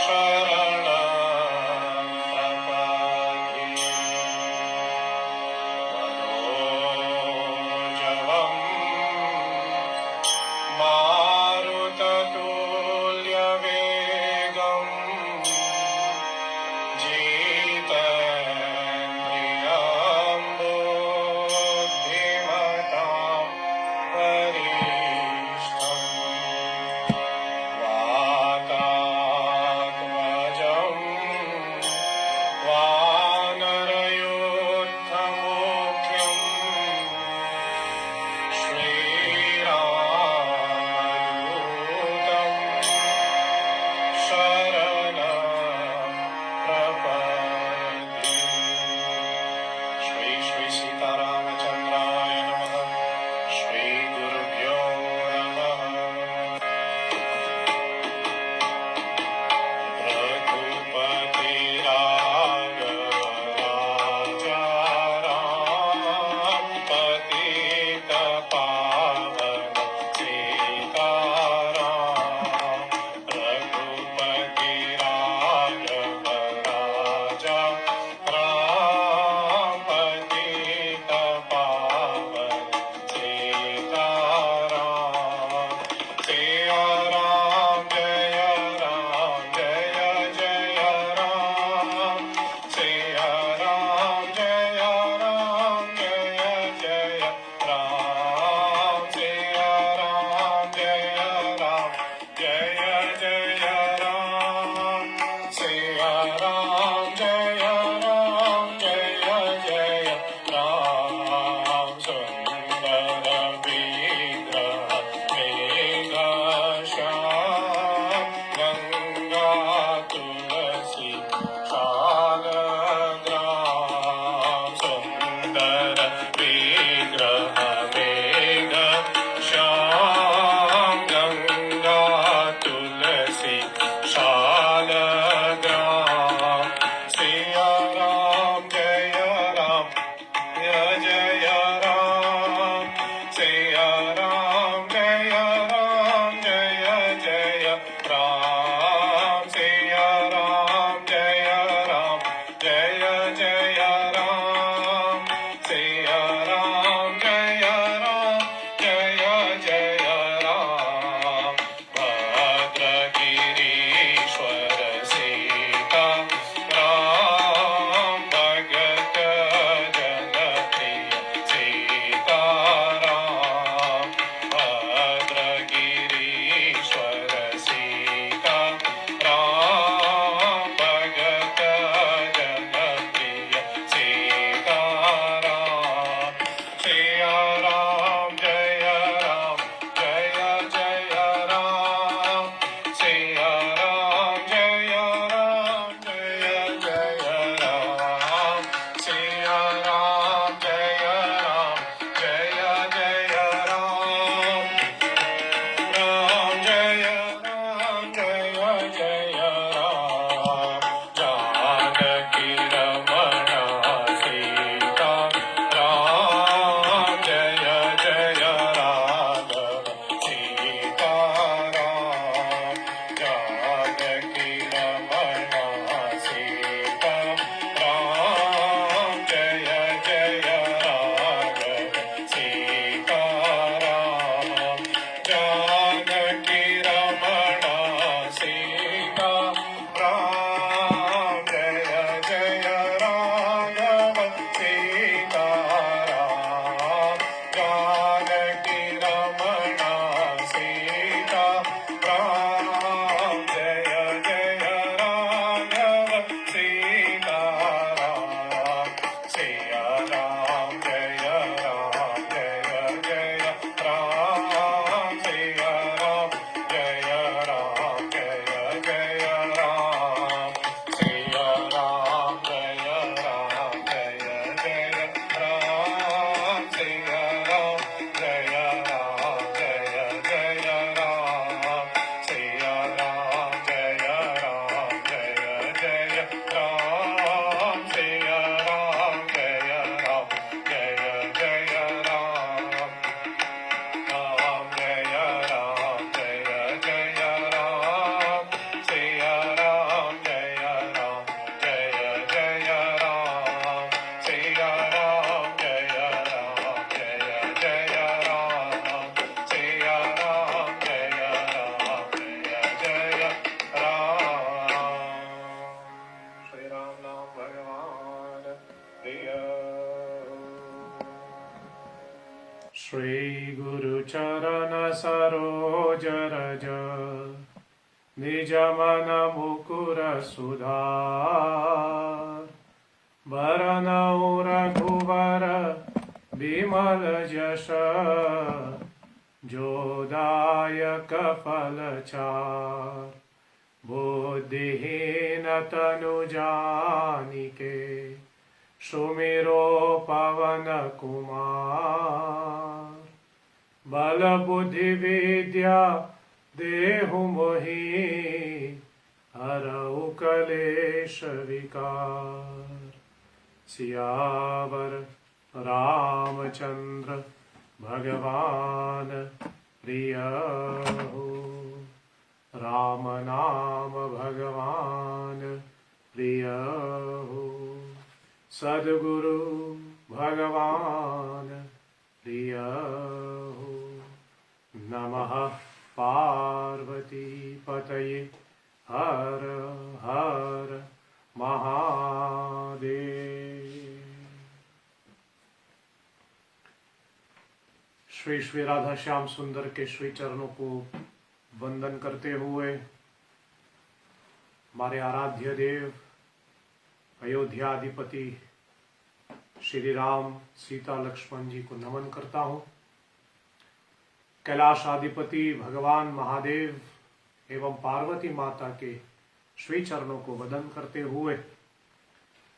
शरणं प्रपद्ये। राम नाम भगवान प्रिय। श्री गुरु चरण सरोज रज निज मन मुकुर सुधार। बरनउँ रघुवर बिमल जस जो दायक फल चार। बुद्धिहीन तनु जानिके सुमिरो पवन कुमार। बल बुद्धि विद्या देहु मोहि हरऊ कलेश विकार। सियावर रामचंद्र भगवान प्रिय हो। राम नाम भगवान प्रिय हो। सद्गुरु भगवान प्रिय हो। नमः पार्वती पतये हर हर महादेव। श्री श्री राधा श्याम सुंदर के श्री चरणों को वंदन करते हुए हमारे आराध्य देव अयोध्याधिपति श्री राम सीता लक्ष्मण जी को नमन करता हूं। कैलाश अधिपति भगवान महादेव एवं पार्वती माता के श्री चरणों को वंदन करते हुए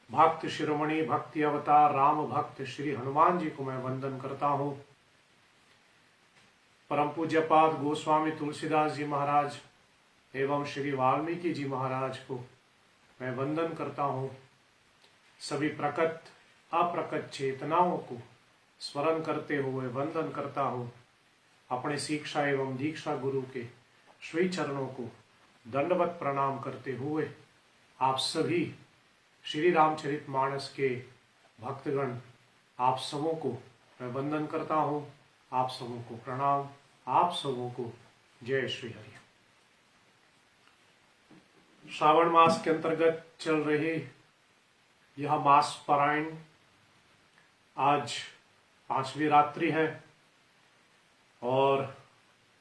भक्त शिरोमणि भक्ति अवतार राम भक्त श्री हनुमान जी को मैं वंदन करता हूं। परम पूज्यपाद गोस्वामी तुलसीदास जी महाराज एवं श्री वाल्मीकि जी महाराज को मैं वंदन करता हूं। सभी प्रकट अप्रकट चेतनाओं को स्मरण करते हुए वंदन करता हूं। अपने शिक्षा एवं दीक्षा गुरु के श्री चरणों को दंडवत प्रणाम करते हुए आप सभी श्री रामचरितमानस के भक्तगण आप सबों को मैं वंदन करता हूं। आप सबों को प्रणाम, आप सबों को जय श्री हरि। श्रावण मास के अंतर्गत चल रही यह मास पारायण आज 5वीं रात्रि है और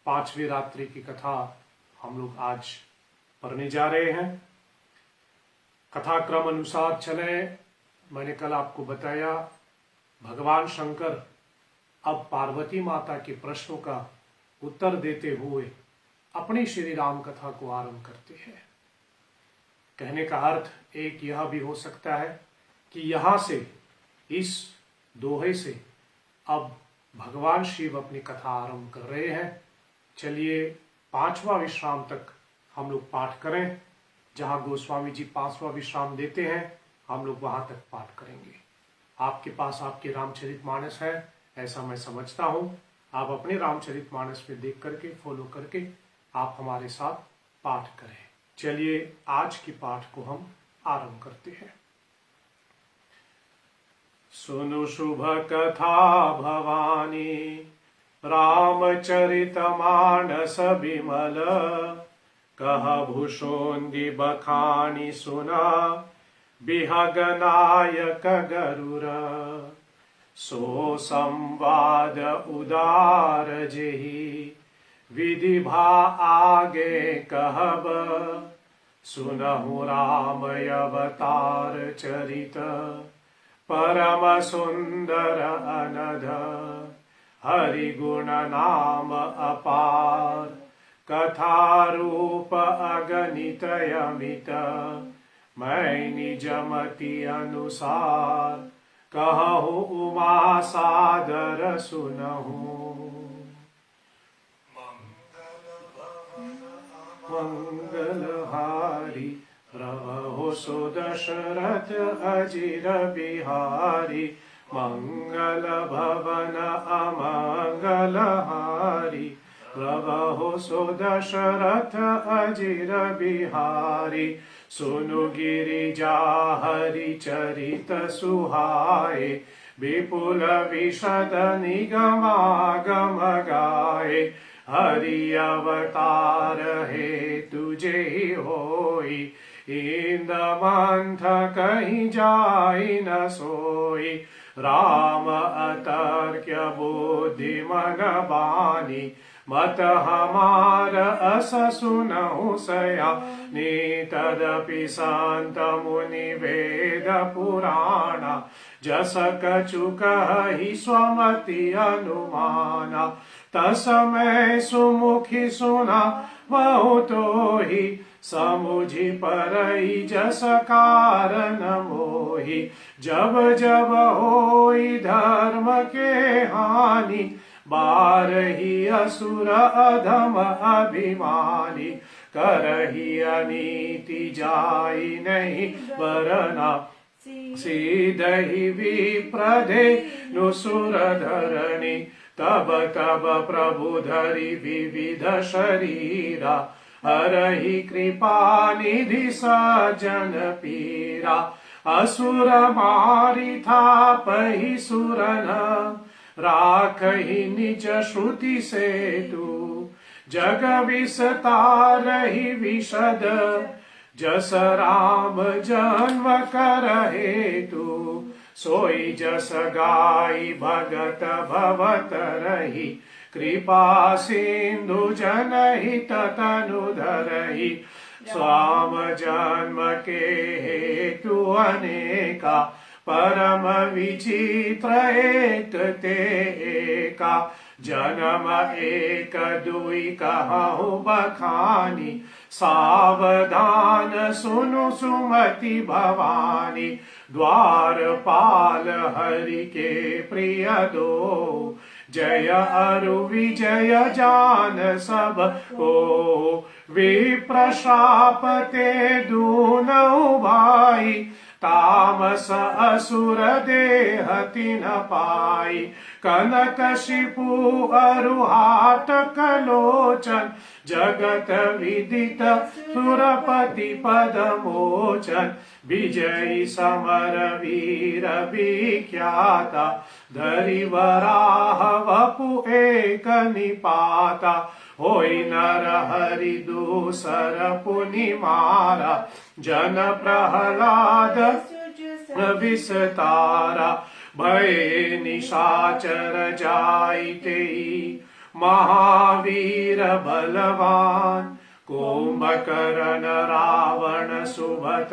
5वीं रात्रि की कथा हम लोग आज पढ़ने जा रहे हैं। कथा क्रम अनुसार चले। मैंने कल आपको बताया भगवान शंकर अब पार्वती माता के प्रश्नों का उत्तर देते हुए अपनी श्री राम कथा को आरंभ करते हैं। कहने का अर्थ एक यह भी हो सकता है कि यहां से इस दोहे से अब भगवान शिव अपनी कथा आरंभ कर रहे हैं। चलिए 5वां विश्राम तक हम लोग पाठ करें। जहां गोस्वामी जी 5वां विश्राम देते हैं हम लोग वहां तक पाठ करेंगे। आपके पास आपके रामचरितमानस है ऐसा मैं समझता हूं। आप अपने रामचरितमानस में देख करके फॉलो करके आप हमारे साथ पाठ करें। चलिए आज की पाठ को हम आरंभ करते हैं। सुनु शुभ कथा भवानी रामचरितमानस बिमल। कह भूषोन्दि बखानी सुना बिहग नायक गरुर। सो संवाद उदार जेहि विधि भा आगे कहब। सुनहु राम अवतार चरित परम सुंदर अनध। हरि गुण नाम अपार कथा रूप अगणित अमित। मैं निज मति अनुसार कहूँ उमा सादर सुनहु। मंगलहारी रहो सो दशरथ अजिर बिहारी। मंगल भवन अमंगलहारी रहो सो दशरथ अजिर बिहारी। सुनु गिरिजा हरि चरित सुहाए। विपुल विशद निगमागम गाए। हरि अवतार हे तुझे होई। इंद मंथ कहीं जाई न सोई, राम अतर्क्य बुद्धि मन बानी, मत हमार अस सुनहु सयानी, तदपि संत मुनि वेद पुराणा, जस कछु कहि स्वमति अनुमाना, तसमय सुमुखी सुना बहुतो ही, समुझि परई जस कारण मोहि, जब जब होई धर्म के हानि, बारही असुर अधम अभिमानी, करही अनीति जाई नहीं बरना, सीधहि विप्रधे नुसुर धरणी, तब तब प्रभु धरि विविध शरीरा, हरहि कृपा निधि सजन पीरा, असुर मारि थापहि सुरन, राखहि निज श्रुति सेतु, जग विस्तारहि विशद, जस राम जन्म कर हेतु, सोई जस गाई भगत भवत रही, कृपा सिंधु जनहित तनु धरहि, स्वाम जन्म के हेतु अनेका, परम विचित्र एक ते एका, जन्म एक दुई कहु बखानी, सावधान सुनु सुमति भवानी, द्वारपाल हरि के प्रिय दो, जय अरु विजय जान सब को, विप्रशाप ते दूनौ भाई, तामस असुर देहति न पाई, कनकशिपु अरुहाट कलोचन, जगत विदित सुरपति पद मोचन, विजयी समर वीर विख्याता, धरि वराह वपु एक निपाता, होई नर हरि दूसर पुनि मारा, जन प्रहलाद विस्तारा, भय निशाचर जाइते, महावीर बलवान, कुंभकर्ण रावण सुभत,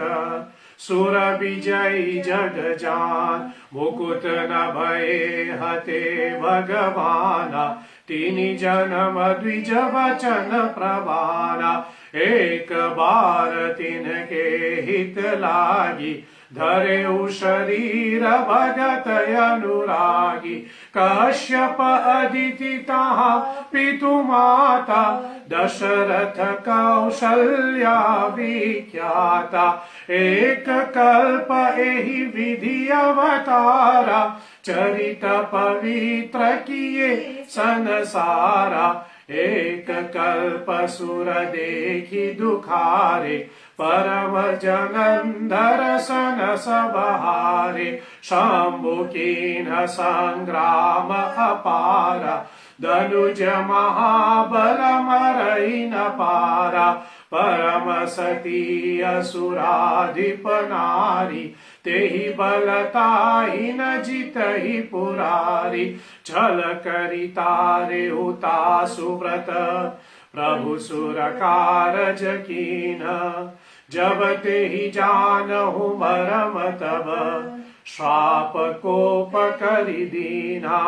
सुर विजयी जग जान, मुकुट न भये हते भगवाना, तिनि जन्म द्विज वचन प्रवाना, एक बार तिनके हित लागी, धरेउ शरीर भगत अनुरागी, कश्यप अदिति तहाँ पितु माता, दशरथ कौशल्या विख्याता, एक कल्प एहि विधि अवतारा, चरित पवित्र किए संसारा, एक कल्प सुर देखी दुखारे, परम जनन दर्शन सबहारे, शंभु कीन संग्राम अपारा, धनुज महाबल मरई न पारा, परम सती असुराधिप नारी, तेहि बलताहि न जितहि पुरारी, छल करि तारे हुता सुव्रत, प्रभु सुर कारज कीन, जब तेहि जानहु मरम तब, श्राप कोप करि दीना,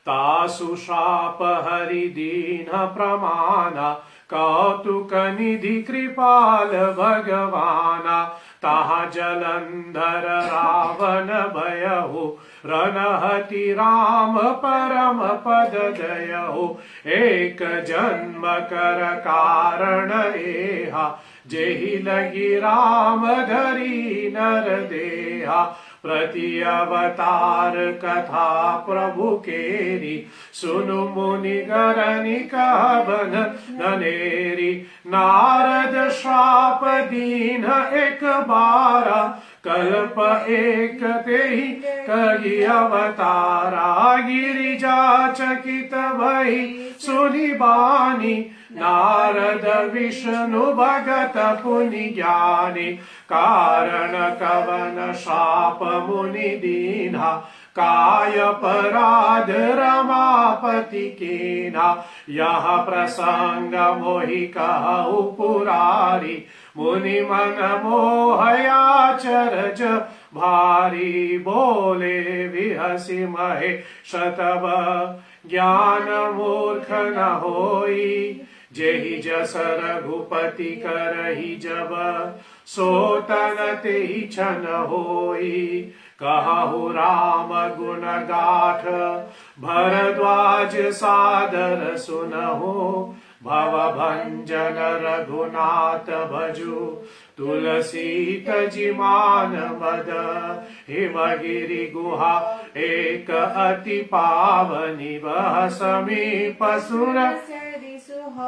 तासु श्राप हरि दीन प्रमाना, कौतुक निधि कृपाल भगवाना, ताहा जलंधर रावण भयहु, रनहति राम परम पद दयहु, एक जन्म कर कारण एहा, जेहि लगी राम धरी नर देहा, प्रति अवतार कथा प्रभु केरी, सुनु मुनि गरनि कहबन ननेरी, नारद श्राप दीन एक बारा, कल्प एक तेहि कही अवतारा, गिरिजा चकित भई सुनि बानी, नारद विष्णु भगत पुनि ज्ञानी कारण कवन शाप मुनि दीना काय अपराध रमापति कीना यह प्रसंग मोहि कहु पुरारी मुनि मन मोहया चरज भारी बोले विहसी महेश तब ज्ञान मूर्ख न होई जेहि जस रघुपति करहि जब सोतन तेहि छन होई कहु राम गुण गाठ भरद्वाज सादर सुनहु भव भंजन रघुनाथ भजु तुलसी तजिमान मद हिमगिरि गुहा एक अति पावनी वह समीप सुर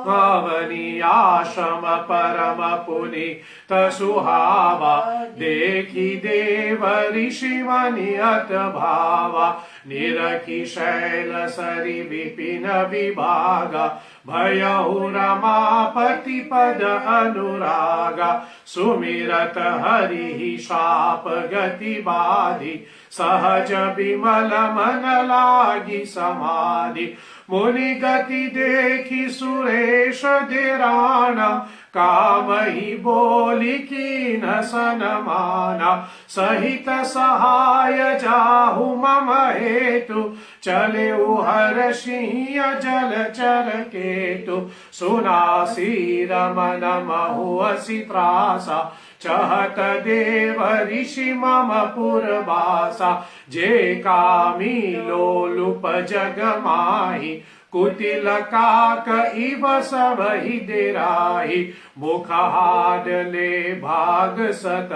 पावनी आश्रम परम पुनीत सुहावा देखी देव ऋषि मनियत भावा निरखी शैल सरि विपिन विभागा भयहु रमापति पद अनुरागा सुमिरत हरि शाप गति बाधि सहज विमल मन लागी समाधि मुनि गति देखी सुरेश दिराना काम ही बोली की न सनमाना सहित सहाय जाहु मम हेतु चले हर सिंह जल चर केतु सुनासी रमन महुअसि त्रासा चहत देव ऋषि मम पुरवासा जे कामी लोलुप जग माही कुटिल काक इव सबहि डेराहि मुख हाडले भाग सत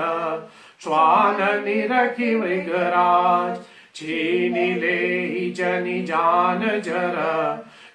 श्वान निरखि मृगराज छीनि लेहि जनि जान जर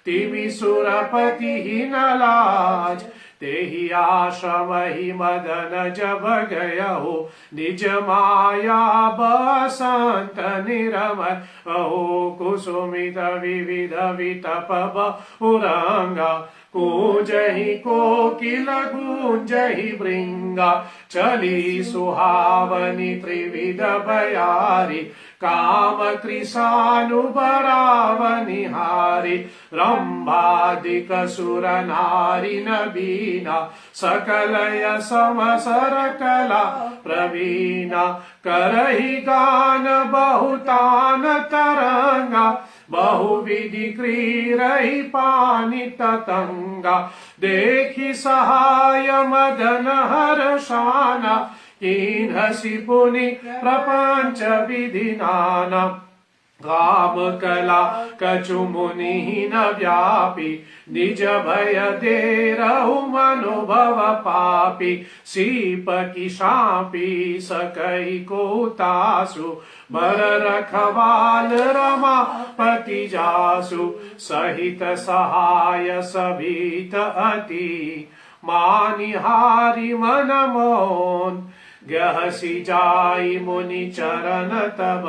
तिमि सुरपति ही न लाज तेहि आश्रमहि मदन जब गयहु निज माया बसंत निरमल अहो कुसुमित विविध वितप बहुरंगा कूजहि कोकिल गूंजहि भृंगा चली सुहावनी त्रिविध बयारी काम कृशानु बरावनि हारी रंभादिक सुर नारी नबीना सकल समसर कला प्रवीणा करहि गान बहुतान तरंगा बहुविधि क्रीरहि पानि ततंगा देखि सहाय मदन हर्षाना कीन्हसि पुनि प्रपंच विधि नाना काम कला कछु मुनि न व्यापी निज भय देरहु मनोभव पापी सीप की शापी सकई को तासु बर रखवाल रमा पति जासु सहित सहाय सभीत अति मानिहारी मन मोन गहसी जाई मुनि चरण तब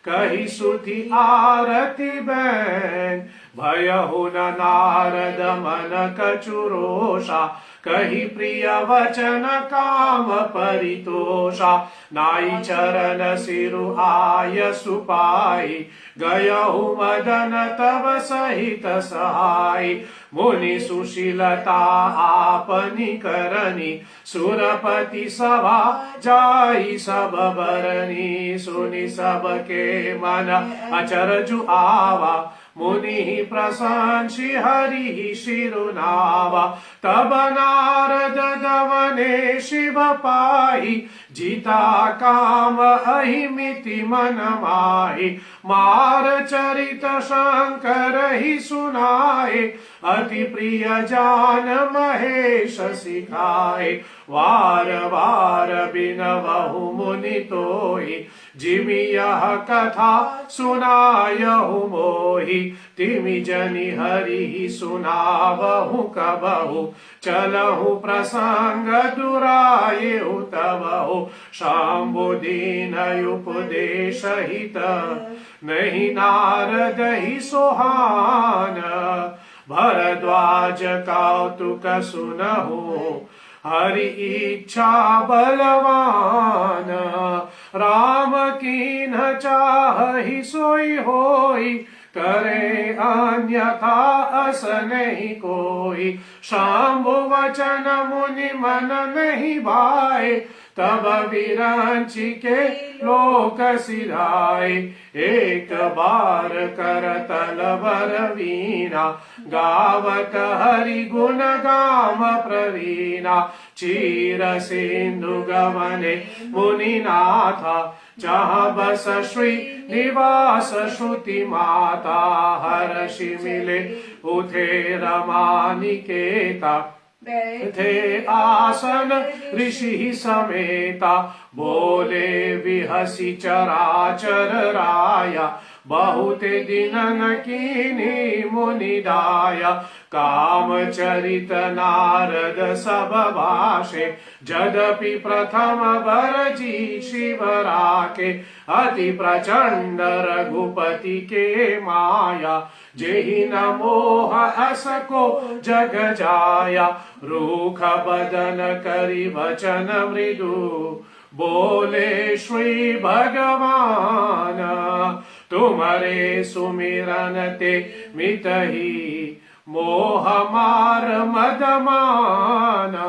कही सुधि आरती बैन भयहु न नारद मन कचुरोषा कही प्रिय वचन काम परितोषा नाई चरण सिरु आय सुपाई गयहु मदन तव सहित सहाय मुनि सुशीलता आपनी करनी सुरपति सभा जाई सब बरनी सुनि सब के मन अचरजु आवा मुनि प्रशंसी हरि शिरुनावा तब नारद दवने शिव पाई जीता काम अहिमिति मन माही मार चरित शंकर ही सुनाए अति प्रिय जान महेश सिखाए वार वार बिनवहु मुनि तोहि जिमि यह कथा सुनायहु मोहि तिमि जनि हरि सुनावहु कबहु चलहु प्रसंग दुरायहु तबहु शंभु दीन उपदेश हित नहीं नारद ही सोहान भरद्वाज कौतुक सुनहु हरि इच्छा बलवान। राम कीन चाहि सोई होई करे अन्यथा अस नहीं कोई। शांभु वचन मुनि मन नहीं भाए तब विरंचि के लोक सिधाए। एक बार करतल वर वीणा गावत हरि गुण गाम प्रवीणा। चीर सिंधु गमने मुनिनाथा जहाँ बस श्री निवास श्रुति माता। हर्षि मिले उठे रमा निकेता थे आसन ऋषि समेता। बोले विहसी चराचर राया बहुत दिनन कीनी मुनिदाया। काम चरित नारद सब भाषे जदपि प्रथम बरजी शिव राखे। अति प्रचंड रघुपति के माया जेहि न मोह अस को जग जाया। रूख बदन करि वचन मृदु बोले श्री भगवान। तुम्हारे सुमिरन ते मितहि मोह मार मदमाना।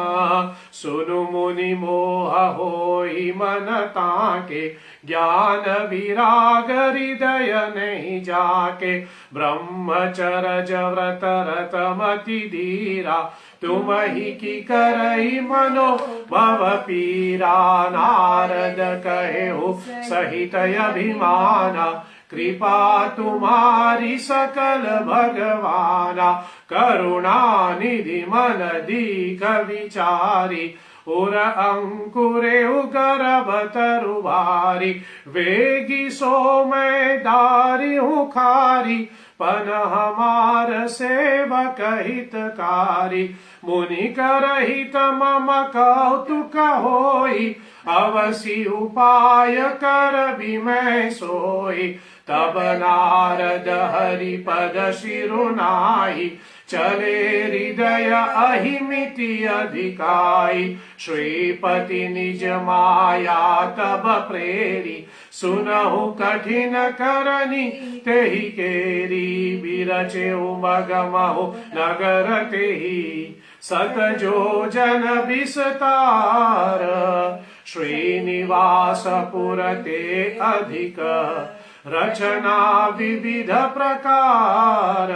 सुनु मुनि मोह होई मन ताके ज्ञान विराग हृदय नहीं जाके। ब्रह्मचर्य व्रत रत मति धीरा तुम ही की करई मनो भव पीरा। नारद कहे हो सहित अभिमाना कृपा तुम्हारी सकल भगवाना। करुणा निधि मन दीख विचारी उर अंकुरे उगरब तरुवारी। वेगी सो मैं दारी हूँ खारी पन हमार सेवक हितकारी। मुनि करहित मम कौतुक होई अवसि उपाय कर भी मैं सोई। तब नारद हरि पद शिरुनाई चले हृदय अहिमिति अधिकाई। श्रीपति निज माया तब प्रेरी सुनहु कठिन करनी तेहि केरी। बिरचे उमगमहु नगर तेहि सत जो जन विस्तार। श्रीनिवास पुरते अधिक रचना विविध प्रकार।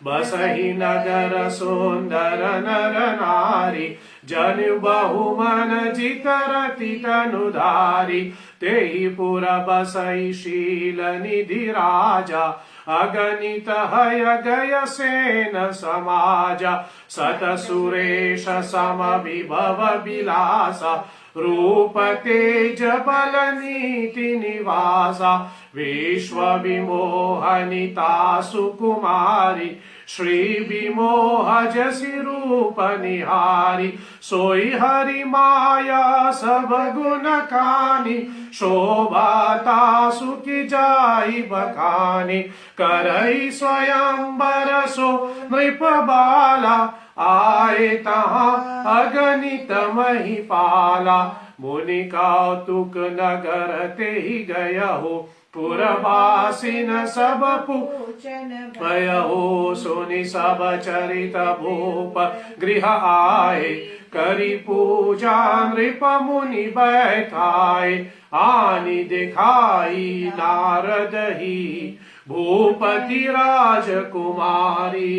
बसहि नगर सुंदर नर नारी जनु बहुमन जित रति तनुधारी। तेहि पुर बसई शील निधि राजा अगणित हय गय सेन समाजा। सत सुरेश सम विभव विलासा रूप तेज बल नीति निवासा। विश्व विमोहनिता सुकुमारी श्री विमोह जसि रूप निहारी। सोई हरि माया सब गुण कानी शोभाता सुखी जाई बखानी। करई स्वयंवर सो नृप बाला आए तहाँ अगणित महिपाला। मुनि कौतुक नगर ते ही गयहु पुरवासिन सब पूजन भयहु। सुनि सब चरित भूप गृह आए करी पूजा नृप मुनि बैठाए। आनि दिखाई नारद ही भूपति राजकुमारी।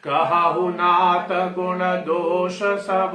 कहु नाथ गुण दोष सब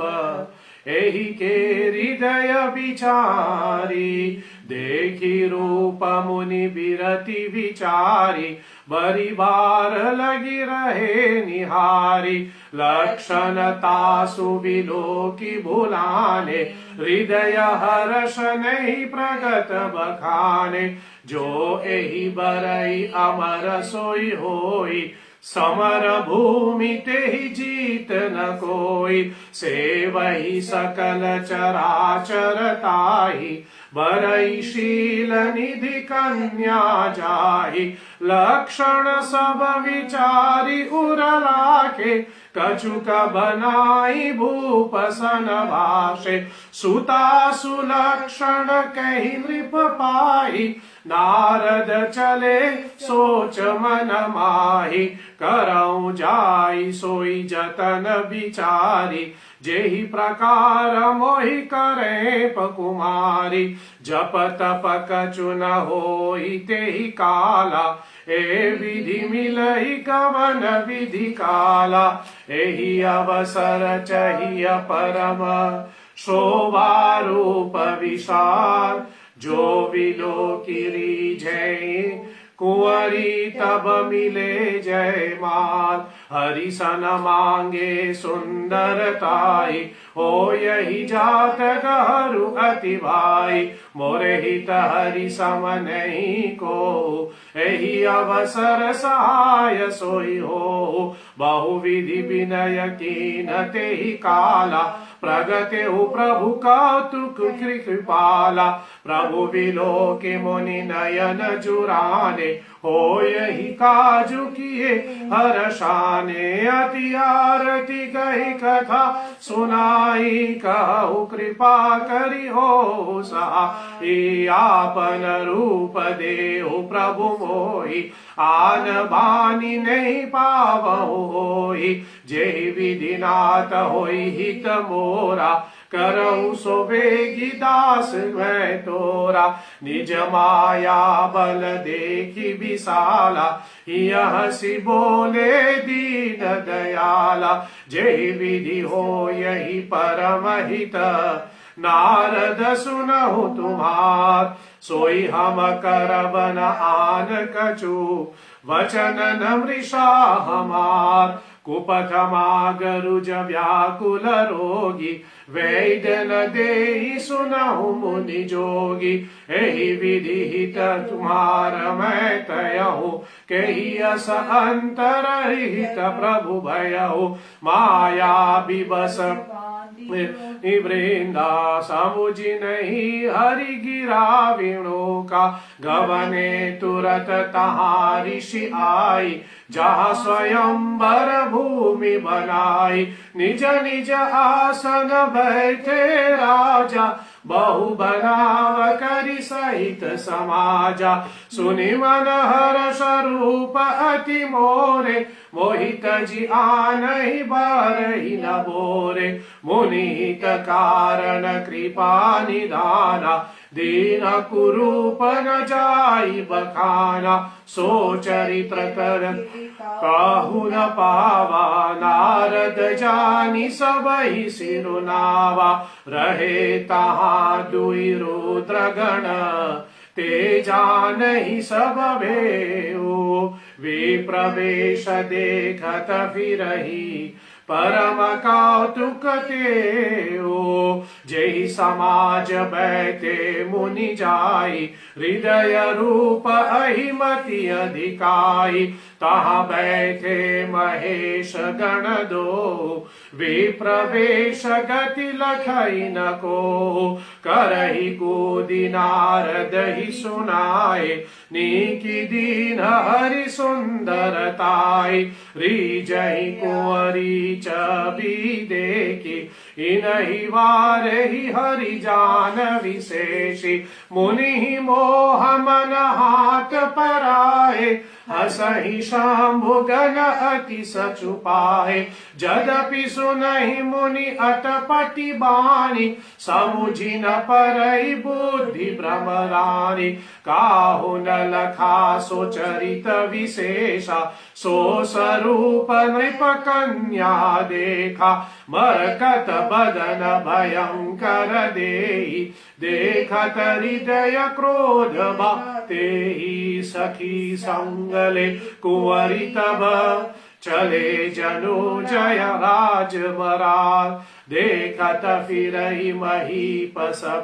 एहि के हृदय विचारी। देखी रूप मुनि बिरति विचारी बरी बार लगी रहे निहारी। लक्षण तासु विलोकी भुलाने हृदय हर्ष नहीं प्रगट बखाने। जो एहि बरई अमर सोई होई समर भूमि तेहि जीत न कोई। सेवहि सकल चराचर ताहि बरई शील निधि कन्या जाहि। लक्षण सब विचारी उर राखे कछुक बनाई भूप सन भाषे सुता सुलक्षण कही नृप पाई नारद चले सोच मन माही करऊं जाई सोई जतन विचारी जेहि प्रकार मोहि करे कुमारी जप तप कछु न होई तेहि काला ए विधि मिलहि कवन विधि काला एहि अवसर चाहिय परम शोभा रूप विशाल जो विलो की जय कुंवरी तब मिले जय माल हरि सन मांगे सुंदरताई हो यही जात गहरु अति भाई मोरे हित हरि सम नहीं को यही अवसर सहाय सोई हो बहुविधि विनय कीन तेहि काला प्रगते हो प्रभु कौतुक कृपाला प्रभु विलोके मुनि नयन जुराने हो यही काजु किए हर्षाने अति आरती कही कथा सुनाई कहु कृपा करी हो सहाई आपन रूप देहु प्रभु मोहि आन बानी नहीं पावहु होई जेहि विधि नाथ होई हित मोरा करऊ सो बेगी दास मैं तोरा निज माया बल देखी विशाला यह सी बोले दीन दयाला जय विधि हो यही परम हित नारद सुनहु तुम्हार सोई हम करब न आन कछु वचन न मृषा हमार कुपथ मागरुज व्याकुल रोगी वैद्य न देहि सुनहु मुनि जोगी एहि विधि हित तुम्हार मैं तयहु कही अस अंतर हित प्रभु भयहु माया विबस वृंदा समुझि नहीं हरि गिरा विणु का गवने तुरत तहाँ ऋषि आई जहाँ स्वयंवर भूमि बनाई निज निज आसन बैठे राजा बहु बनाव करि सहित समाजा सुनि मन हर्ष रूप अति मोरे मोहित जी आनहि बारहि न बोरे मुनिहित कारण कृपा निधाना दीन कुरूप न जाई बखाना सो चरित्र कर काहू न पावा नारद जानी सबहि सिरुनावा रहे तहाँ दुई रुद्र गण ते जानहि सब भेऊ वे प्रवेश देखत फिरहि परम कौतुक तेओ जय समाज बैठे मुनि जाई हृदय रूप अहिमति अधिकाई तहाँ बैठे महेश गण दो वे प्रवेश गति लखई न को करहि गोदी नारद ही सुनाए नीकी दीन हरि सुंदरताई रिजहि कुंवरी छवि देखी इनहि वारहि हरि जान विशेषी मुनि मोह मन हाथ पराए हसहि शंभु गण अति सचुपाए जदपि सुनहि मुनि अटपटी बानी समुझि न परई बुद्धि भ्रमरानी काहु न लखा सो चरित विशेषा सो स्वरूप नृप कन्या देखा मरकत बदन भयंकर देहि देखत हृदय क्रोध बातेहि सखी संगले कुंवरी तब चले जनु जय राज बराल देखत फिरहि महीप सब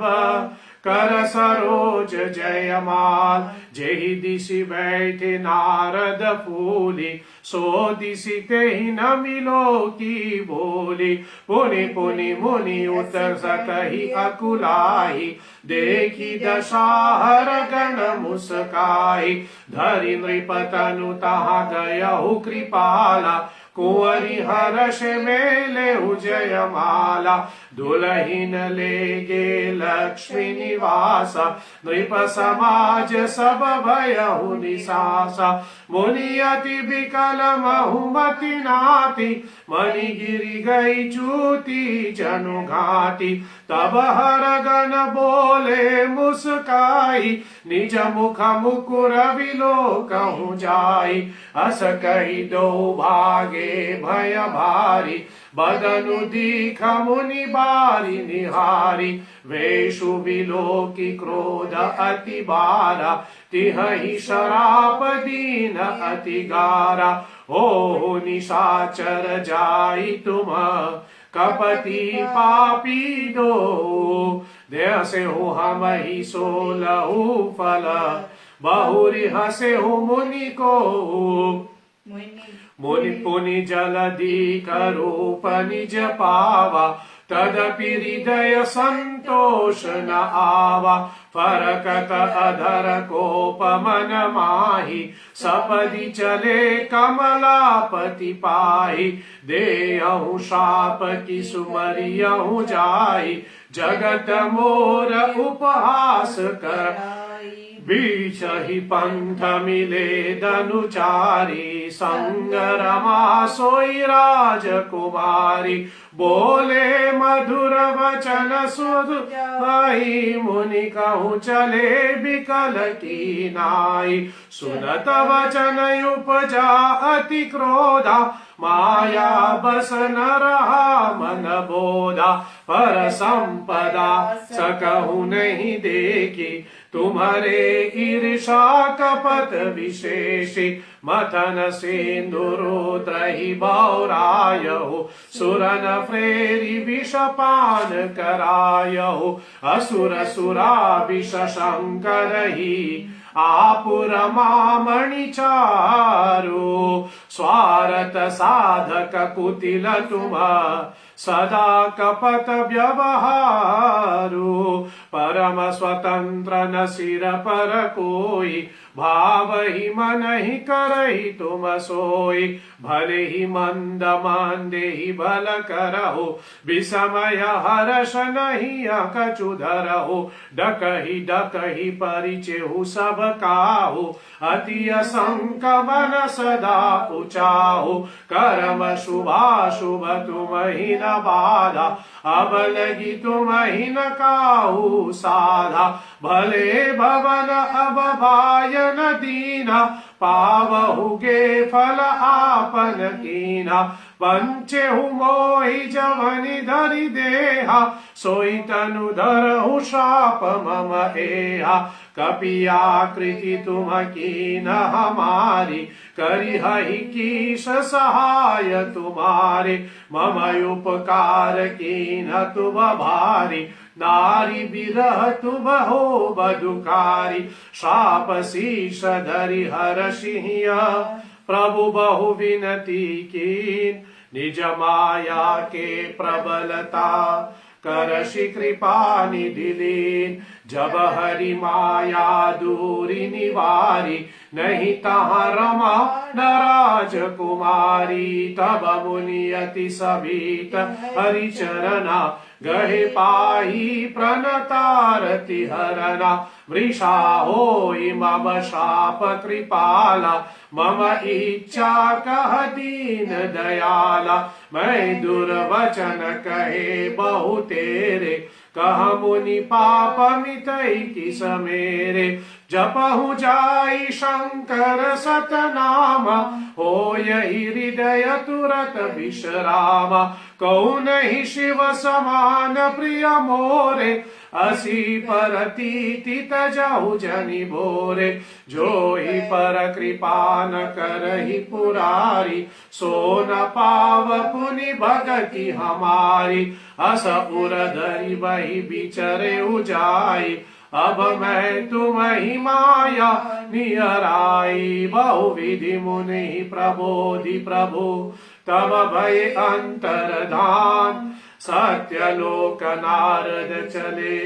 कर सरोज जयमाल। जेहि दिशि बैठे नारद फूली, सो दिशि तेहि न मिलो की बोली। पुनि पुनि मुनि उतर सकहि अकुलाहि, देखी दशाहर गण मुस्काई। धरि नृप तनु तहाँ गयहु कृपाला, कुंवरी हर्ष मेले जयमाला। दुलहिन ले गे लक्ष्मी निवासा, नृप समाज सब भयहु निसासा। मुनि अति विकल महुमति नाति, मणि गिरि गई चूती जनु घाटी। तब हर गण बोले मुस्काई, निज मुख मुकुर विलोकहु जाई। अस कहि दो भागे भय भारी, बदनु दीख मुनि बारी निहारी। वेशु विलोकी क्रोध अति बारा, तिहहि शराप दीन अति गारा। ओहु निशाचर जाई तुम, कपति पापी दो। देह से हो हम ही सोलहु फल, बहुरी हसे हो मुनि को। मुनि पुनि जलधि करूप निज पावा, तदपि हृदय संतोष न आवा। फरकत अधर कोप मन माही, सपदि चले कमलापति पाही। देहु शाप की सुमरियहु जाई, जगत मोर उपहास कर। बीच ही पंथ मिले धनुचारी, संग रमा सोई राजकुमारी। बोले मधुर वचन सुध आई, मुनि कहूँ चले बिकल की नाई। सुनत वचन उपजा अति क्रोधा, माया बस न रहा मन बोधा। पर संपदा सकहु नहीं देखी, तुम्हारे ईर्षा कपट विशेषी। मथन सिंदूरुद्र ही बौरायहु, सुरन प्रेरी विषपान करायहु। असुर सुरा विष शंकर ही, आपुर मामणि चारु। स्वार्थ साधक कुटिल तुम, सदा कपट व्यवहारु। परम स्वतंत्र न सिर पर कोई, भाव ही मन ही करही तुम सोई। भले ही मंद मांदे ही भल करहु, विषमय हर्ष नहीं कछु धरहु। डकही परिचेहु सब काहु, अति असंक मन सदा उचाहु। कर्म शुभाशुभ तुम ही न बाधा, अब लगी तुम ही न काहू साधा। भले भवन अब भायन दीना, पावहुगे फल आपन कीना। पंचेहु मोहि जवनि धरि देहा, सोई तनु धरहु शाप मम एहा। कपियाकृति तुम कीन हमारी, करिहहि कीश सहाय तुम्हारे। मम उपकार कीन तुम भारी, नारी बिरह तुम हो बदुकारी। शाप शीश धरि हरषिहिया, प्रभु बहु विनती कीन। निज माया के प्रबलता, करषि कृपा निधि लीन। जब हरि माया दूरी निवारी, नहीं तहाँ रमा न राजकुमारी। तब मुनि अति सभीत हरि चरना, गहे पाही प्रणतारति हरना। वृषा होई मम शाप कृपाला, मम इच्छा कह दीन दयाला। मैं दुर्वचन कहे बहु तेरे, कह मुनि पाप मिटई किस मेरे। जपहु जाई शंकर सतनामा, हो यही हृदय तुरत विश्रामा। कौन ही शिव समान प्रिय मोरे, असी परतीति तजहु जनि भोरे। जो ही पर कृपा न करहि पुरारी, सो न पाव पुनि भगति हमारी। अस उर धरि बहि बिचरे उजाई, अब मैं तुम ही माया नियराई बहुविधि मुनि प्रबोधि प्रभु तब भय अंतरधान सत्यलोक नारद चले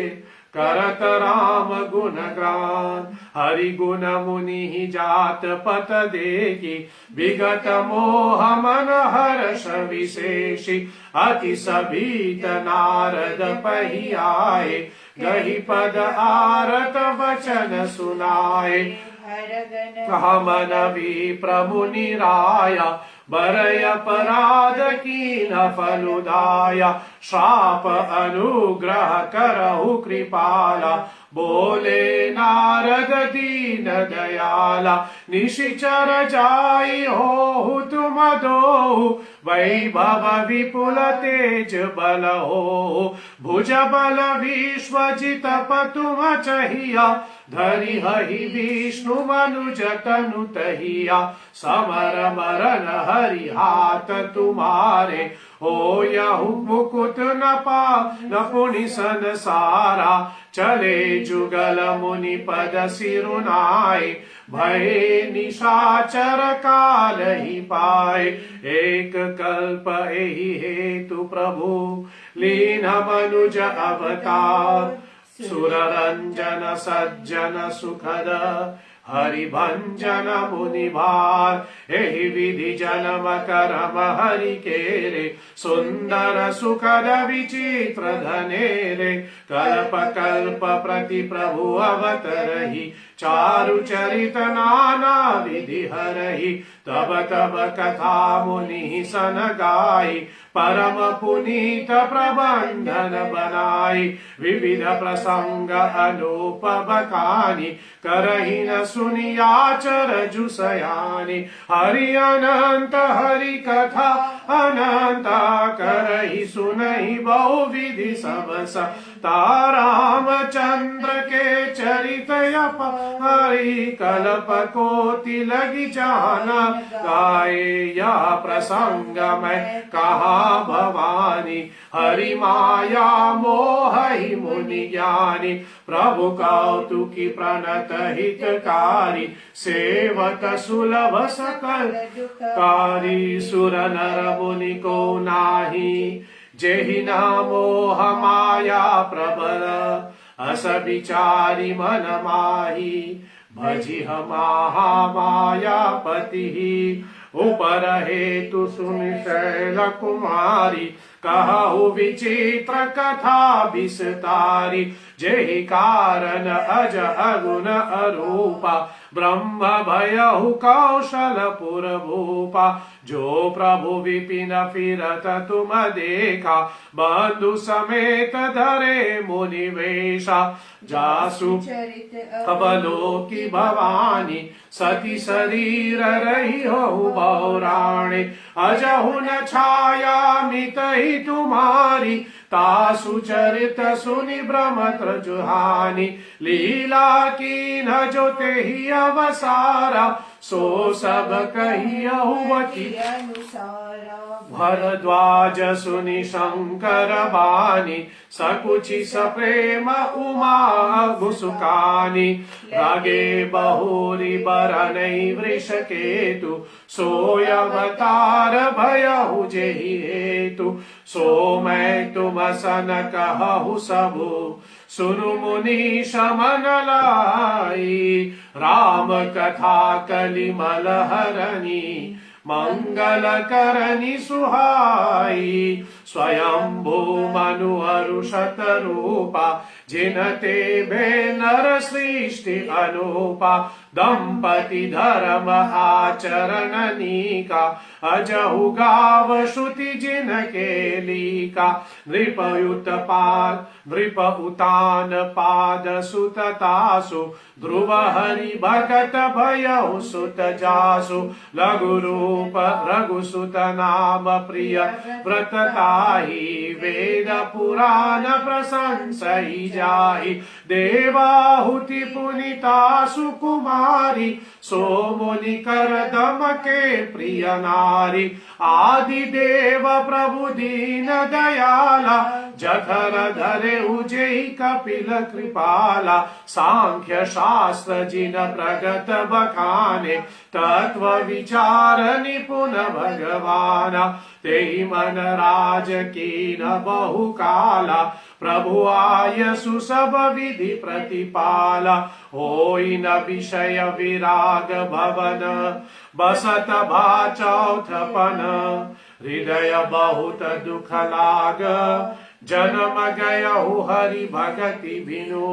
करत राम गुणगान हरि गुण मुनि जात पत देखी विगत मोह मन हर्ष विशेषी अति सभीत नारद पही आए गही पद आरत वचन सुनाए कहा मन विप्र मुनि राया बरय अपराध की न फलुदाया श्राप अनुग्रह करहु कृपाला बोले नारद दीन दयाला निशिचर जाई हो तुम दो वैभव विपुल तेज बल हो भुज बल विश्वजित पतुम चहिया धरि हहि विष्णु मनुज तनु तहिया समर मरन हरि हाथ तुम्हारे हो यहु मुकुट न पा न पुनि संसारा चले जुगल मुनि पद सिरुनाए भय निशाचर काल ही पाए एक कल्प एहि हेतु प्रभु लीन मनुज अवतार सुर रंजन सज्जन सुखद हरि भंजन मुनि भार एहि विधि जन्म करम हरि केरे सुंदर सुखद विचित्र धनेरे कल्प कल्प प्रति प्रभु अवतरहि चारु चरित नाना विधि हरहि तब तब कथा मुनि सन गाई परम पुनीत प्रबंधन बनाई विविध प्रसंग अनूप बखानी करहि न सुनियाचर जुसयानी हरि अनंत हरि कथा अनंता करहि सुनहि बहु विधि सबस ताराम चंद्र के चरित हरि कल्प कोटि लगी जाना गाए यह प्रसंग में कहा भवानी हरि माया मोह ही मुनि ज्ञानी प्रभु कौतुकी प्रणत हितकारी सेवक सुलभ सकल कारी सुर नर मुनि को नाही जेहि नामोह माया प्रबल अस विचारी मन माही भजिह महामाया पति ऊपर हेतु सुन शैल कुमारी कहु विचित्र कथा विस्तारी जेहि कारण अज अगुण अरूपा ब्रह्म भयहु कौशलपुर भूपा जो प्रभु विपिन फिरत तुम देखा बंधु समेत धरे मुनि वेशा जासु अवलोकी भवानी सती शरीर रही हो बौराणी अजहु न छाया मित ही तुम्हारी तासु चरित सुनि ब्रह्मत्र जुहानी लीला की न जो ते ही अवसारा सो सब कहियहुवती भरद्वाज सुनि शंकर बानी सकुचि सप्रेम उमा गुसुकानी रागे बहुरी बरनै वृष केतु सोयवतार भयहु जेहि हेतु सो मैं तुम सन कहु सबु सुनु मुनि शमन लाई राम कथा कलिमल हरनी मंगल करनी सुहाई स्वयंभू मनु अरुषत रूपा जिनते भे नर सृष्टि अनुपा दंपति धर्म आचरण नीका अजहु गाव श्रुति जिनके लीका नृपयुत पाद नृप उतान पाद सुततासु ध्रुव हरि भगत भयहु सुत जासु लघु रूप रघुसुत नाम प्रिय व्रतताहि वेद पुराण प्रशंसहि जाहि देवाहुति पुनितासु कुमारी सो मुनि कर दम के प्रिय नारी आदि देव प्रभु दीन दयाला जठर धरे उजेहि कपिल कृपाला सांख्य शास्त्र जिन प्रगत बखाने तत्व विचार निपुण भगवाना तेहि मन राज कीन बहु काला प्रभु आयसु सब विधि प्रतिपाला होई न विषय विराग भवन बसत भा चौथपन हृदय बहुत दुख लाग जन्म गयहु हरि भगति बिनु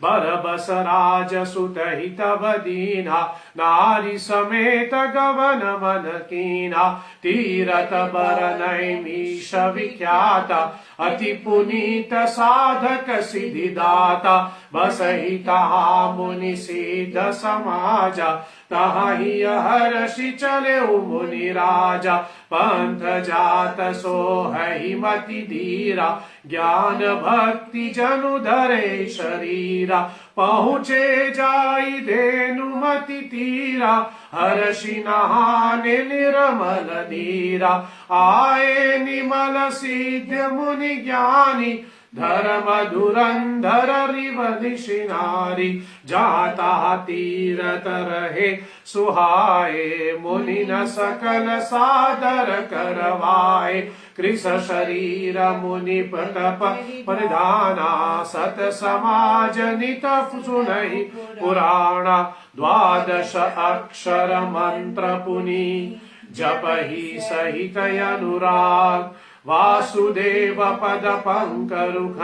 बर बस राज सुत हित दीना नारी समेत गवन मन कीना तीरथ बर नैमीश विख्याता अति पुनीत साधक सिद्धि दाता बसहि तहा मुनि सिद्ध समाजा तहि हर्षि चले मुनि राजा पंथ जात सो है मति धीरा ज्ञान भक्ति जनु धरे शरीरा पहुँचे जाई धेनुमति तीरा हर्षि नहाने निर्मल नीरा आए निमल सिद्ध मुनि ज्ञानी धर्म धुरंधर रिवधिषि नारी जाता तीरथ रहे सुहाए मुनि न सकल सादर करवाए कृष शरीर मुनि प्रतप परिधाना सत समाज नित सुनहि पुराणा द्वादश अक्षर मंत्र पुनि जपहि सहित अनुराग वासुदेव पद पंकरुख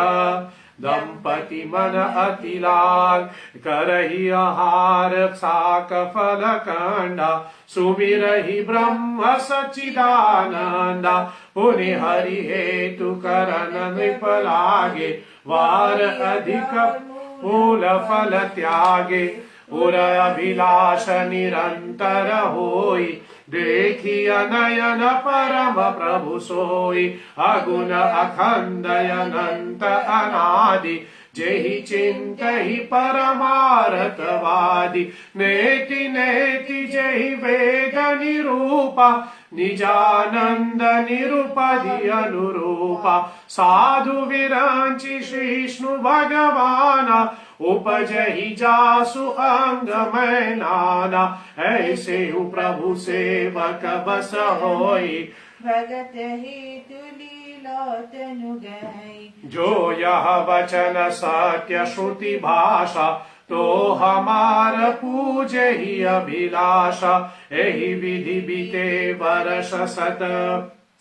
दंपति मन अति लाल करहि आहार साक फल कंडा सुमिरहि ब्रह्म सच्चिदानंदा पुनि हरि हेतु करन नृप लागे वार अधिक मूल फल त्यागे उर अभिलाष निरंतर होई देखिय नयन परम प्रभु सोई अगुण अखंड अनंत अनादि जेहि चिंतहि परमार्थवादी नेति नेति जेहि वेद निरूपा निजानंद निरुपधि अनुरूपा साधु विरंचि विष्णु भगवाना उपजहि जासु अंग में नाना ऐसे हु प्रभु सेवक बस होई भगत हेतु लीला तनु गई जो यह वचन सत्य श्रुति भाषा तो हमार पूजे ही अभिलाषा एहि विधि बीते वर्ष सत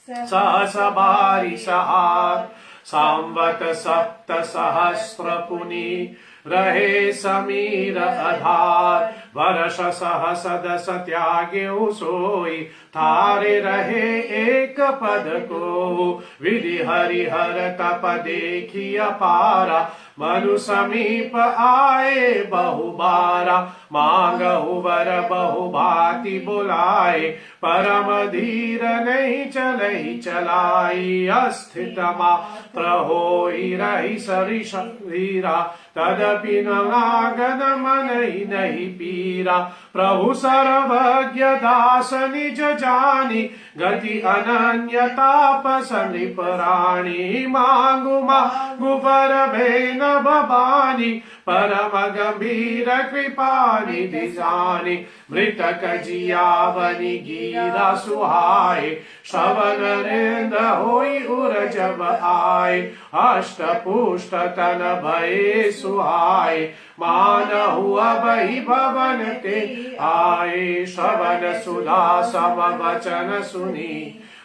सहस बारी सहार संवत सप्त सहस्र पुनि रहे समीर आधार वर्ष सहस दस त्यागे सोई थारे रहे एक पद को विधि हरिहर तप देखी अपारा मनु समीप आए बहुबारा मांगहु वर बहु भांति बुलाए परम धीर नहीं चलहि चलाई अस्थित मात्र होई रही सरि शरीरा तदपि नागन मन ही नहीं पीरा प्रभु सर्वज्ञ दास निज जानी गति अनन्य तापस नृपराणी मांगु मांगु वर भेन भवानी परम गंभीर कृपा निधि जानी मृतक जियावनि गीरा सुहाए श्रवण रेंद्र होई उर जब आए अष्ट पुष्ट तन भये सुहाए मानहु अबहि भवन ते आए श्रवण सुधा सम वचन सुनी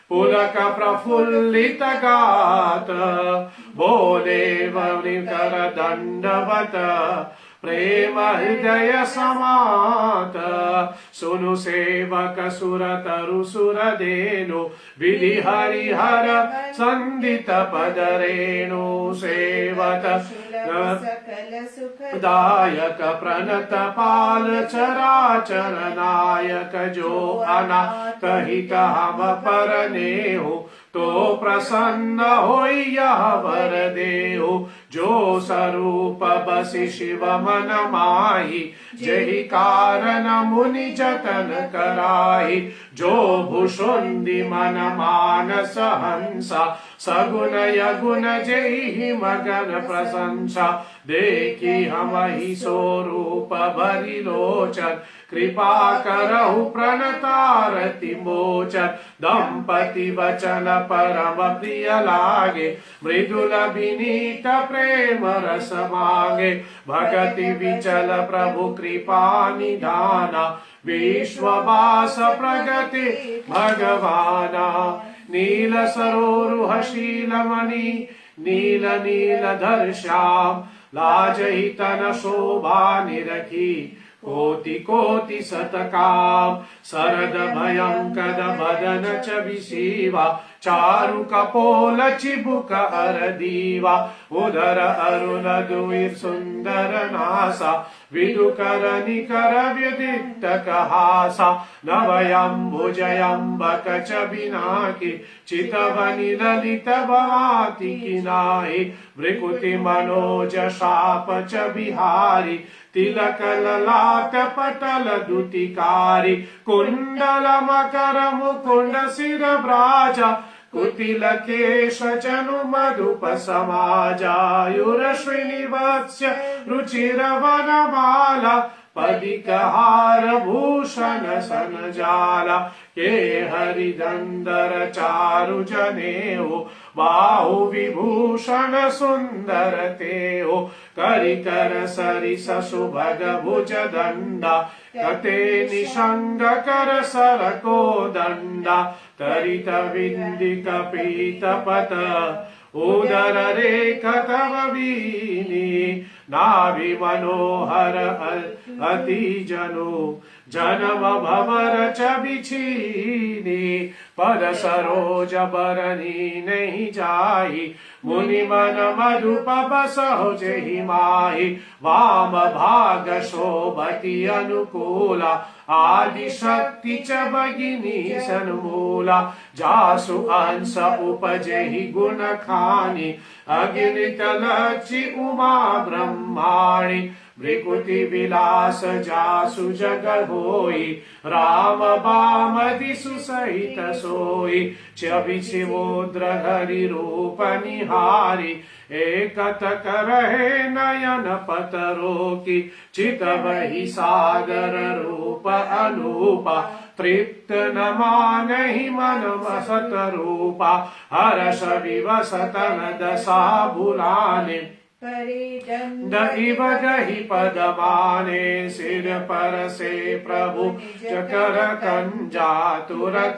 पुलक प्रफुल्लित गात बोले वनिकर दंडवत प्रेम हृदय समात सुनु सेवक सुर तरु सुर देनु विधि हरिहर संदित पद रेणु सेवत सकल सुख दायक प्रणत पाल चराचर नायक जो अनाथ हित हम पर नेहु तो प्रसन्न होई यह वर देहु जो स्वरूप बसि शिव मन माही, जेहि कारण मुनि जतन कराई। जो भुषुंडी मन मानस हंसा, सगुन यगुन जेहि मगन प्रशंसा। देखी हमहि स्वरूप भरि लोचन, कृपा करहु प्रणतारति मोचन। दंपति वचन परम प्रिय लागे, मृदुल विनीत प्रेम रस मांगे। भगति विचल प्रभु कृपा निधाना, विश्ववास प्रगति भगवाना। नील सरोरुह शीलमणि, नील नीलधर श्याम। लाजहि तन शोभा निरखी, कोटि कोटि शतकाम। शरद भयंकर बदन च विशीवा, चारु कपोल चिबुक अर दीवा। उदर अरुण दुइर सुंदर नासा, विदुकर निकर व्यदित कहासा। नवयंबुजयंबक च बिनाकी, चितवनि ललित भाति किनाई। भृकुति मनोज शाप च बिहारी, तिलक ललाट पटल दुतिकारी। कुंडल मकर मुकुंड सिर ब्राजा, कुटिल केश जनु मधुप समाजायुर श्रीनिवत्स्य रुचिर वनमाला। पदिक हार भूषण सन जाला, के हरिदंदर चारु जनेऊ। बाहु विभूषण सुंदर तेओ, करिकर सरिस सुभग भुज दंडा। कते निषंग कर सरको दंडा, तरित विंदिक पीत पत। उदर रेख तव वीनी, नाभि मनोहर अति जनु। जन्म भवर च बिछीनी, पद सरोज बरनी नहीं जाई। मुनि मन मधुप बसहु जेहि माही। वाम भाग शोभति अनुकूला, आदि शक्ति च भगिनी सन्मूला। जासु अंश उपजेहि गुण खानी, अगिनित लक्षि उमा ब्रह्माणी। भृकुति विलास जासु जग होई, राम बाम दिसु सहित सोई। छवि शिवोद्र हरि रूप निहारी, एकत करहे नयन पतरो की। चितवहि सागर रूप अनूपा, तृप्त न मानहि मन वसत रूपा। हर्ष विवस तन दशा भुलाने, दइव गहि पद माने। सिर पर से प्रभु चकर कंजा, तुरत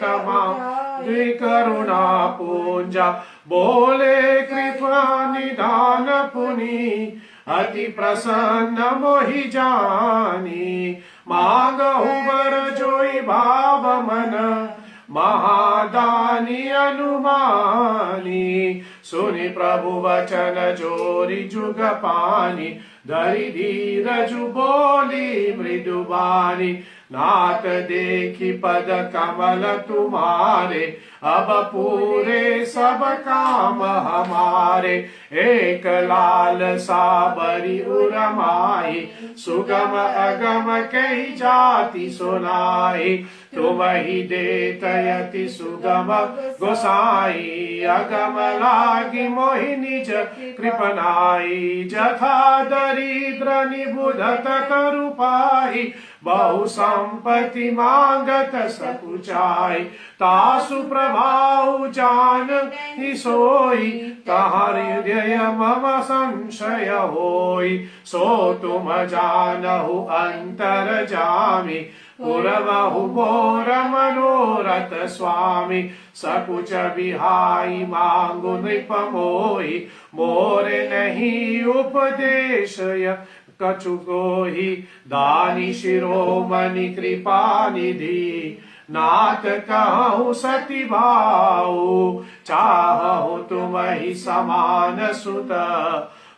करुणा पूंजा। बोले कृपा निधान पुनि, अति प्रसन्न मोहि जानी। मांगहु वर जोई भाव मन, महादानी अनुमानी। सुनि प्रभु वचन जोरी जुग पानी, धरि धीरजु बोली मृदुबानी। नाथ देखी पद कमल तुम्हारे, अब पूरे सब काम हमारे। एक लाल साबरी उरमाई, सुगम अगम कई जाति सुनाई। तुम ही देत यति सुगम गोसाई, अगम लागी मोहि निज कृपनाई। जथा दरिद्र निबुधत तरु पाई, बहु संपत्ति मांगत सकुचाई। तासु प्रभाव जान ही सोई, कहाँ हृदय मम संशय होई। सो तुम जानहु अंतर जामी, पुरवहु मोर मनोरथ स्वामी। सकुच बिहाई मांगु नृप मोहि, मोरे नहीं उपदेश कछु कोहि। दानी शिरोमणि कृपा निधि, नाथ कहूँ सती भाऊ। चाहु तुम ही समान सुत,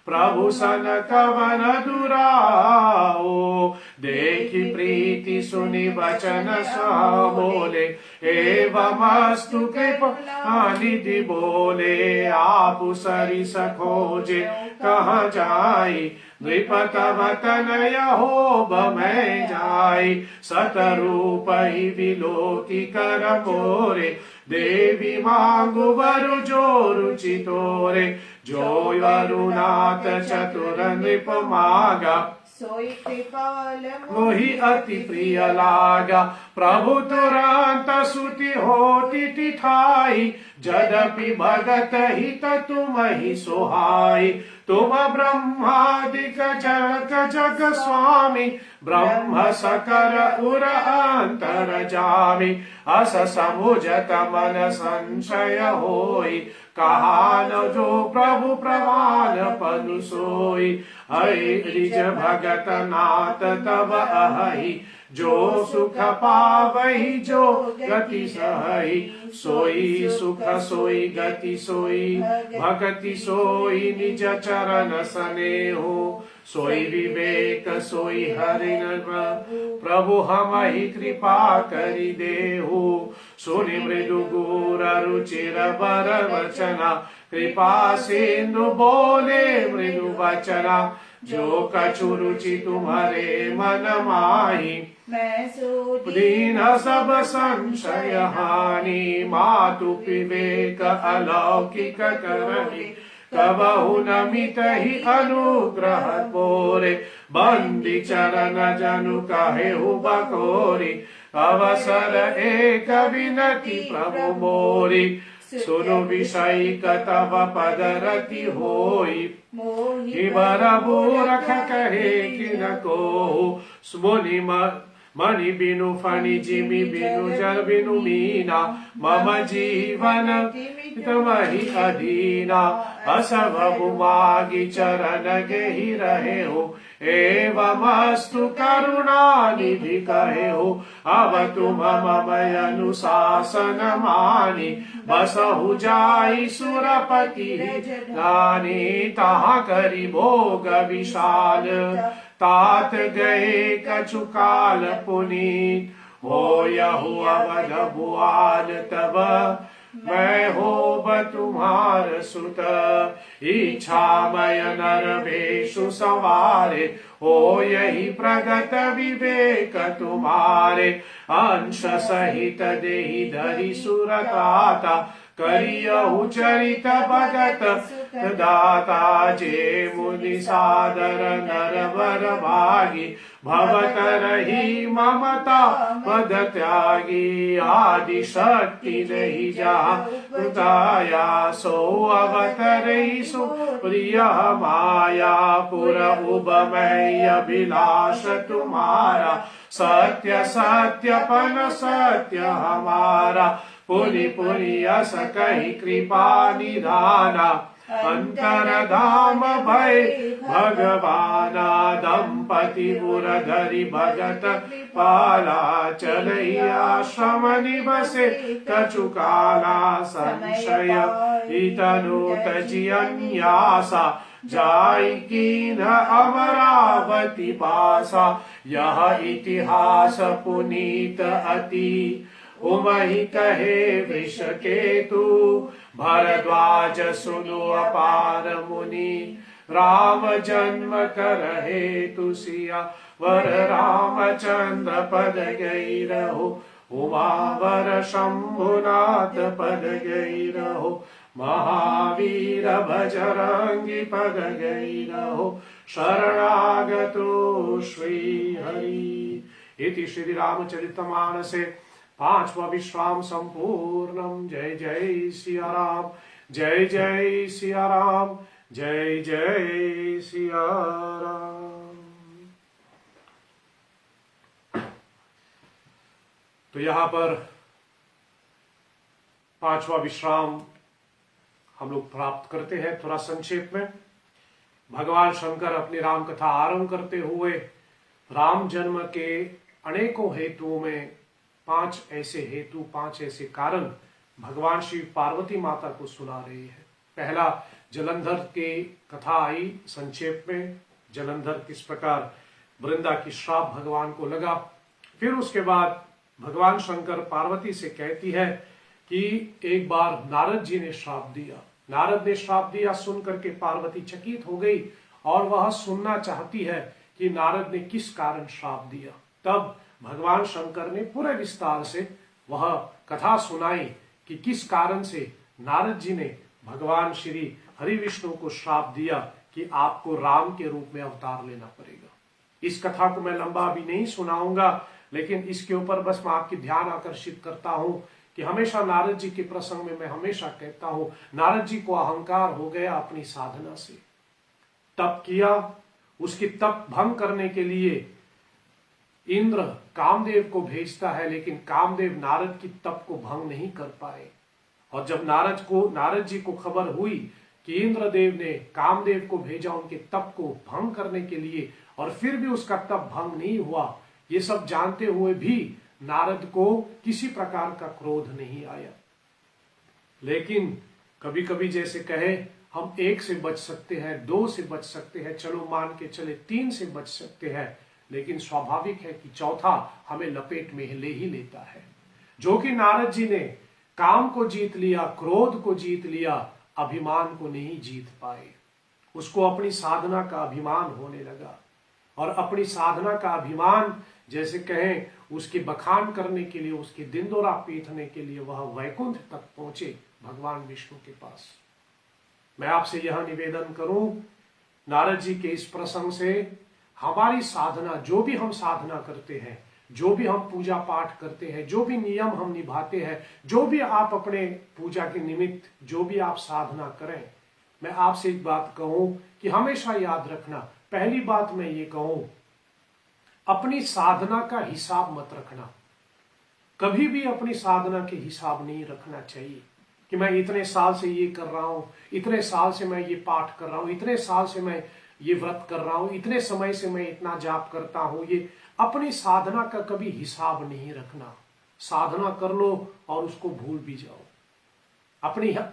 प्रभु सन कवन दुराओ। देखी प्रीत इति सुनि वचन सह बोले, एवमस्तु कृपानिधि बोले। आपु सरिस खोजे कहाँ जाई, नृपत वतनय होब मैं जाई। सतरूप ही विलोकी कर मोरे, देवी मांगु वर जो रुचि तोरे। जो वरुनाथ चतुर नृप मागा, सोई कृपाल मोहि अति प्रिय लागा। प्रभु तुरंत सुति होति तिठाई, जदपि भगत हित तुम ही सोहाई। तुम ब्रह्मादिक जगत जग स्वामी, ब्रह्म सकर उर अंतर जामी। अस समुझत मन संशय होई, कहा न जो प्रभु प्रमाण पनु सोई। हरि रिज भगत नाथ तब अहि, जो सुख पावहि जो गति सहहि। सोई सुख सोई गति सोई, भक्ति सोई निज चरण स्नेहो। सोई विवेक सोई हरि प्रभु हमहि कृपा करि देहु। सुनि मृदु गुर रुचिर बर वचना, कृपा सिंधु बोले मृदु वचना। जो कछु रुचि तुम्हारे मन माही, मैं सो दीन सब संशय हानि। मातु विवेक अलौकिक करहि, कबहु नमित ही अनुग्रह पोरे। बंदी चरण जनु कहेहु बकोरी, अवसर एक विनति प्रभु मोरी। सुनु विषय तब पद रति होई, मोहि बर मूरख कहे कि न को। मुनि मणि बिनु फणि जिमि बिनु जल बिनु मीना, मम जीवन तमहि अधीना। असभु मागी चरण गेहि रहे हो, एवमस्तु करुणा निधि कहे हो। अब तुम मम अनुशासन मानी, बसहु जाई सुरपति रानी। तहाँ करी भोग विशाल, तात गए कछु काल पुनीत। होयहु अवध भुआल तब, मैं होब तुम्हार सुत। इच्छामय नर वेशु सवारे, हो यही प्रगत विवेक तुम्हारे। अंश सहित देहि धरि सुरताता, करियहु चरित भगत दाता। जे मुनि सादर नरवर भागी, भवत रही ममता पद त्यागी। आदि शक्ति नहीं जाया, सो अवतरई सो प्रिय माया। पुर उब मैं अभिलाष तुम्हारा, सत्य सत्यपन सत्य हमारा। पुनि पुनि अस कही कृपा निधाना, अंतरधाम भय भगवाना। दंपति पुर धरि भगत पाला, चलैया श्रम निबसे कछु काला। संशय इतनु तजि अन्यासा, जाई कीन अमरावती पासा। यह इतिहास पुनीत अति, उमहि कहे वृष केतु। भरद्वाज सुनो अपार मुनि, राम जन्म कर हेतु सिया। वर रामचंद्र पद गई रहो, उमावर शंभुनाथ पद गई रहो। महावीर बजरंगी पद गई रहो, शरणागतो श्री हरि। इति श्री रामचरितमानसे 5वां विश्राम संपूर्णम। जय जय सिया राम, जय जय सिया राम, जय जय सिया राम। तो यहां पर 5वां विश्राम हम लोग प्राप्त करते हैं। थोड़ा संक्षेप में, भगवान शंकर अपनी राम कथा आरंभ करते हुए राम जन्म के अनेकों हेतुओं में 5 ऐसे कारण भगवान शिव पार्वती माता को सुना रहे हैं। पहला जलंधर की कथा आई संक्षेप में, जलंधर किस प्रकार वृंदा की श्राप भगवान को लगा, फिर उसके बाद भगवान शंकर पार्वती से कहती है कि एक बार नारद जी ने श्राप दिया। नारद ने श्राप दिया सुन करके पार्वती चकित हो गई और वह सुनना चाहती है कि नारद ने किस कारण श्राप दिया। तब भगवान शंकर ने पूरे विस्तार से वह कथा सुनाई कि किस कारण से नारद जी ने भगवान श्री हरि विष्णु को श्राप दिया कि आपको राम के रूप में अवतार लेना पड़ेगा। इस कथा को मैं लंबा अभी नहीं सुनाऊंगा, लेकिन इसके ऊपर बस मैं आपकी ध्यान आकर्षित करता हूं कि हमेशा नारद जी के प्रसंग में मैं हमेशा कहता हूं, नारद जी को अहंकार हो गया अपनी साधना से। तप किया, उसकी तप भंग करने के लिए इंद्र कामदेव को भेजता है, लेकिन कामदेव नारद की तप को भंग नहीं कर पाए। और जब नारद जी को खबर हुई कि इंद्रदेव ने कामदेव को भेजा उनके तप को भंग करने के लिए, और फिर भी उसका तप भंग नहीं हुआ, ये सब जानते हुए भी नारद को किसी प्रकार का क्रोध नहीं आया। लेकिन कभी कभी जैसे कहे हम 1 से बच सकते हैं, 2 से बच सकते हैं, चलो मान के चले 3 से बच सकते हैं, लेकिन स्वाभाविक है कि चौथा हमें लपेट में ले ही लेता है। जो कि नारद जी ने काम को जीत लिया, क्रोध को जीत लिया, अभिमान को नहीं जीत पाए। उसको अपनी साधना का अभिमान होने लगा, और अपनी साधना का अभिमान जैसे कहें उसके बखान करने के लिए, उसके दिंदोरा पीटने के लिए वह वैकुंठ तक पहुंचे भगवान विष्णु के पास। मैं आपसे यह निवेदन करूं, नारद जी के इस प्रसंग से हमारी साधना, जो भी हम साधना करते हैं, जो भी हम पूजा पाठ करते हैं, जो भी नियम हम निभाते हैं, जो भी आप अपने पूजा के निमित्त जो भी आप साधना करें, मैं आपसे एक बात कहूं कि हमेशा याद रखना। पहली बात मैं ये कहूं, अपनी साधना का हिसाब मत रखना। कभी भी अपनी साधना के हिसाब नहीं रखना चाहिए कि मैं इतने साल से ये कर रहा हूं, इतने साल से मैं ये पाठ कर रहा हूं, इतने साल से मैं ये व्रत कर रहा हूं, इतने समय से मैं इतना जाप करता हूं। ये अपनी साधना का कभी हिसाब नहीं रखना। साधना कर लो और उसको भूल भी जाओ।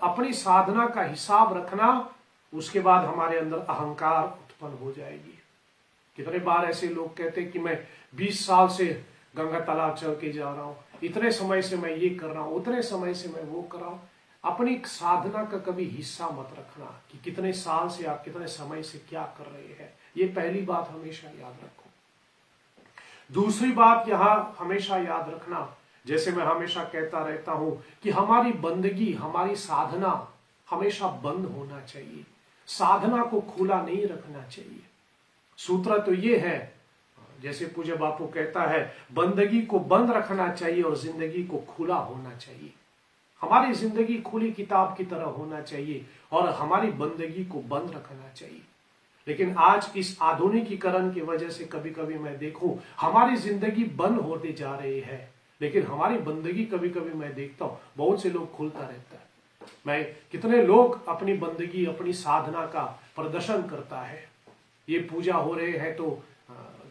अपनी साधना का हिसाब रखना, उसके बाद हमारे अंदर अहंकार उत्पन्न हो जाएगी। कितने बार ऐसे लोग कहते हैं कि मैं 20 साल से गंगा तालाब चल के जा रहा हूं, इतने समय से मैं ये कर रहा हूं, उतने समय से मैं वो कर रहा हूं। अपनी साधना का कभी हिस्सा मत रखना कि कितने साल से आप कितने समय से क्या कर रहे हैं। ये पहली बात हमेशा याद रखो। दूसरी बात यहां हमेशा याद रखना, जैसे मैं हमेशा कहता रहता हूं कि हमारी बंदगी, हमारी साधना हमेशा बंद होना चाहिए। साधना को खुला नहीं रखना चाहिए। सूत्र तो ये है, जैसे पूज्य बापू कहता है, बंदगी को बंद रखना चाहिए और जिंदगी को खुला होना चाहिए। हमारी जिंदगी खुली किताब की तरह होना चाहिए और हमारी बंदगी को बंद रखना चाहिए। लेकिन आज इस आधुनिकीकरण की वजह से कभी कभी मैं देखूं हमारी जिंदगी बंद होते जा रही है, लेकिन हमारी बंदगी कभी कभी मैं देखता हूं बहुत से लोग खुलता रहता है। मैं कितने लोग अपनी बंदगी, अपनी साधना का प्रदर्शन करता है। ये पूजा हो रहे हैं तो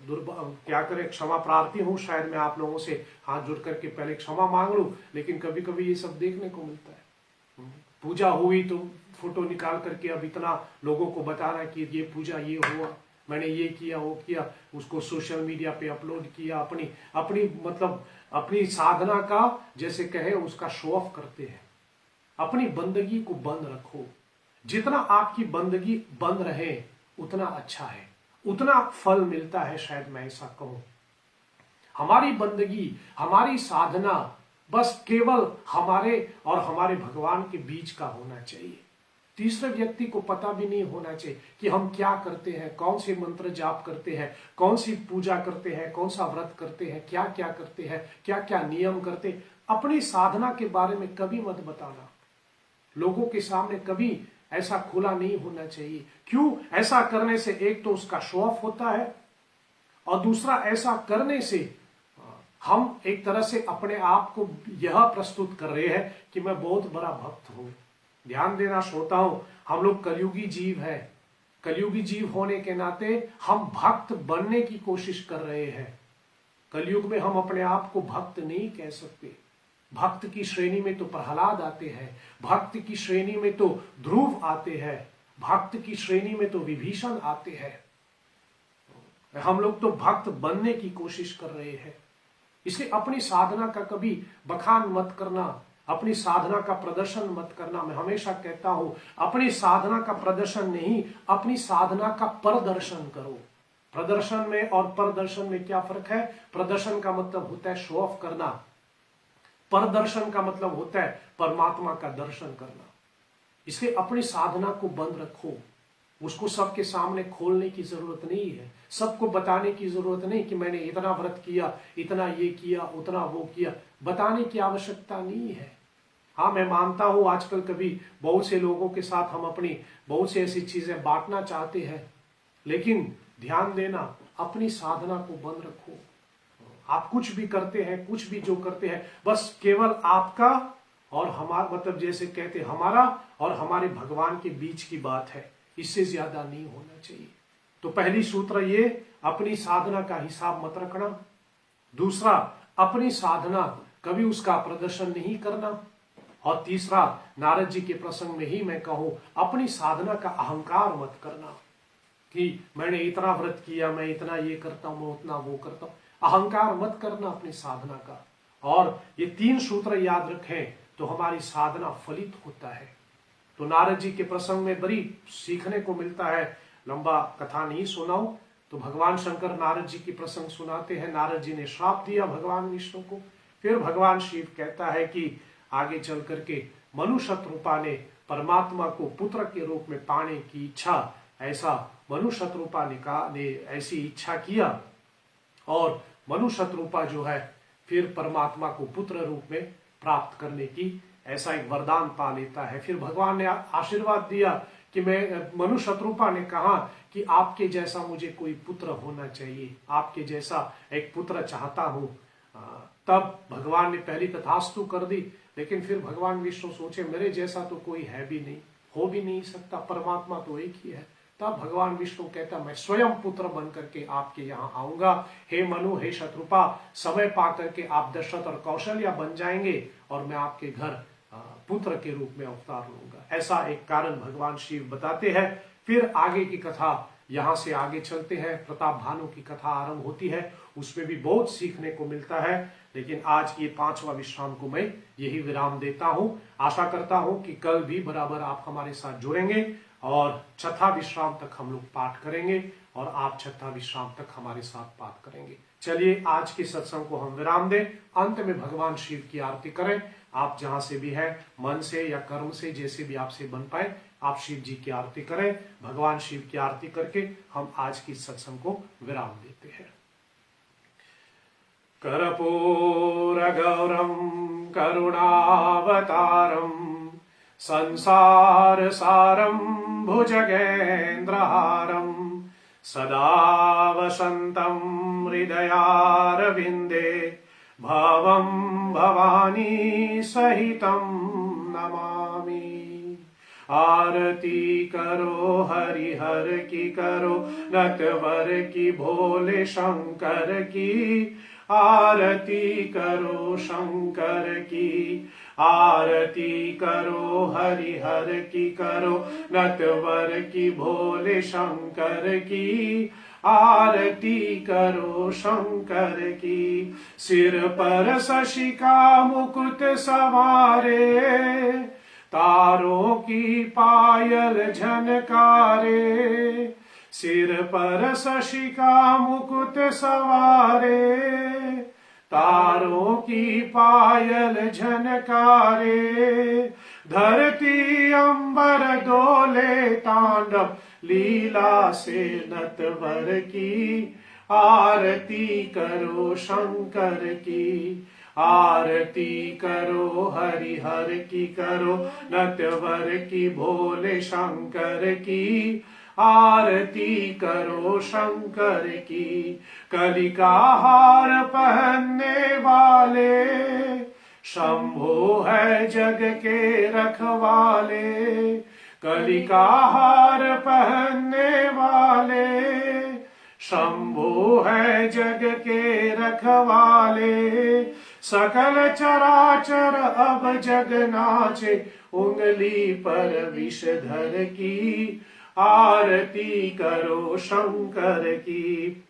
क्या करें, क्षमा प्रार्थी हूं, शायद मैं आप लोगों से हाथ जुड़ करके पहले क्षमा मांग लूं, लेकिन कभी कभी ये सब देखने को मिलता है। पूजा हुई तो फोटो निकाल करके अब इतना लोगों को बताना कि ये पूजा ये हुआ, मैंने ये किया वो किया, उसको सोशल मीडिया पे अपलोड किया, अपनी साधना का जैसे कहे उसका शो ऑफ करते हैं। अपनी बंदगी को बंद रखो। जितना आपकी बंदगी बंद रहे उतना अच्छा है, उतना फल मिलता है, शायद मैं ऐसा कहूं। हमारी बंदगी, हमारी साधना बस केवल हमारे और हमारे भगवान के बीच का होना चाहिए। तीसरे व्यक्ति को पता भी नहीं होना चाहिए कि हम क्या करते हैं, कौन से मंत्र जाप करते हैं, कौन सी पूजा करते हैं, कौन सा व्रत करते हैं, क्या क्या करते हैं, क्या क्या नियम करते हैं। अपनी साधना के बारे में कभी मत बताना। लोगों के सामने कभी ऐसा खुला नहीं होना चाहिए। क्यों? ऐसा करने से एक तो उसका शो ऑफ होता है, और दूसरा ऐसा करने से हम एक तरह से अपने आप को यह प्रस्तुत कर रहे हैं कि मैं बहुत बड़ा भक्त हूं। ध्यान देना श्रोताओं, हम लोग कलयुगी जीव है। कलयुगी जीव होने के नाते हम भक्त बनने की कोशिश कर रहे हैं। कलयुग में हम अपने आप को भक्त नहीं कह सकते। भक्त की श्रेणी में तो प्रहलाद आते हैं, भक्त की श्रेणी में तो ध्रुव आते हैं, भक्त की श्रेणी में तो विभीषण आते हैं। हम लोग तो भक्त बनने की कोशिश कर रहे हैं। इसलिए अपनी साधना का कभी बखान मत करना, अपनी साधना का प्रदर्शन मत करना। मैं हमेशा कहता हूं अपनी साधना का प्रदर्शन नहीं, अपनी साधना का प्रदर्शन करो। प्रदर्शन में और प्रदर्शन में क्या फर्क है? प्रदर्शन का मतलब होता है शो ऑफ करना, प्रदर्शन का मतलब होता है परमात्मा का दर्शन करना। इसलिए अपनी साधना को बंद रखो, उसको सबके सामने खोलने की जरूरत नहीं है, सबको बताने की जरूरत नहीं कि मैंने इतना व्रत किया, इतना ये किया, उतना वो किया, बताने की आवश्यकता नहीं है। हाँ, मैं मानता हूं आजकल कभी बहुत से लोगों के साथ हम अपनी बहुत सी ऐसी चीजें बांटना चाहते हैं, लेकिन ध्यान देना अपनी साधना को बंद रखो। आप कुछ भी करते हैं, कुछ भी जो करते हैं, बस केवल आपका और हमारा, मतलब जैसे कहते हैं हमारा और हमारे भगवान के बीच की बात है, इससे ज्यादा नहीं होना चाहिए। तो पहली सूत्र ये, अपनी साधना का हिसाब मत रखना। दूसरा, अपनी साधना कभी उसका प्रदर्शन नहीं करना। और तीसरा, नारद जी के प्रसंग में ही मैं कहूं, अपनी साधना का अहंकार मत करना कि मैंने इतना व्रत किया, मैं इतना ये करता हूं, मैं उतना वो करता हूं। अहंकार मत करना अपनी साधना का। और ये 3 सूत्र याद रखें तो हमारी साधना फलित होता है। तो नारद जी के प्रसंग में बड़ी सीखने को मिलता है। लंबा कथा नहीं सुनाऊं तो भगवान शंकर नारद जी की प्रसंग सुनाते हैं। नारद जी ने श्राप दिया भगवान विष्णु को। फिर भगवान शिव कहता है कि आगे चल करके मनुष्य रूपा ने परमात्मा को पुत्र के रूप में पाने की इच्छा, ऐसा मनुष्य रूपा ने ऐसी इच्छा किया और मनुष्य रूपा जो है फिर परमात्मा को पुत्र रूप में प्राप्त करने की ऐसा एक वरदान पा लेता है। फिर भगवान ने आशीर्वाद दिया कि मैं, मनुष्य रूपा ने कहा कि आपके जैसा मुझे कोई पुत्र होना चाहिए, आपके जैसा एक पुत्र चाहता हूं। तब भगवान ने पहली तथास्तु कर दी, लेकिन फिर भगवान विष्णु सोचे मेरे जैसा तो कोई है भी नहीं, हो भी नहीं सकता, परमात्मा तो एक ही है। तब भगवान विष्णु कहता मैं स्वयं पुत्र बन करके आपके यहाँ आऊंगा। हे मनु, हे शत्रुपा, समय पा करके आप दशरथ और कौशल्या बन जाएंगे और मैं आपके घर पुत्र के रूप में अवतार लूंगा। ऐसा एक कारण भगवान शिव बताते हैं। फिर आगे की कथा, यहां से आगे चलते हैं, प्रताप भानु की कथा आरंभ होती है, उसमें भी बहुत सीखने को मिलता है। लेकिन आज ये 5वां विश्राम को मैं यही विराम देता हूं। आशा करता हूं कि कल भी बराबर आप हमारे साथ जुड़ेंगे और 6था विश्राम तक हम लोग पाठ करेंगे और आप 6था विश्राम तक हमारे साथ पाठ करेंगे। चलिए आज के सत्संग को हम विराम दें। अंत में भगवान शिव की आरती करें। आप जहां से भी हैं, मन से या कर्म से, जैसे भी आपसे बन पाए, आप शिव जी की आरती करें। भगवान शिव की आरती करके हम आज की सत्संग को विराम देते हैं। कर्पूर गौरम करुणावतारम संसार सारम भुजगेन्द्रहारम सदा वसंतं हृदयारविंदे भवं भवानी सहितं नमामि। आरती करो हरिहर की करो, नटवर की भोले शंकर की। आरती करो शंकर की, आरती करो हरिहर की करो, नटवर की भोले शंकर की। आरती करो शंकर की। सिर पर शशि का मुकुट सवारे, तारों की पायल झनकारे। सिर पर शशि का मुकुट सवारे, तारों की पायल झनकारे। धरती अंबर डोले तांडव लीला से नटवर की। आरती करो शंकर की, आरती करो हरिहर की करो, नटवर की भोले शंकर की। आरती करो शंकर की। कली का हार पहनने वाले, शंभो है जग के रखवाले। कली का हार पहनने वाले, शंभो है जग के रखवाले। सकल चराचर अब जग नाचे, उंगली पर विषधर की। आरती करो शंकर की,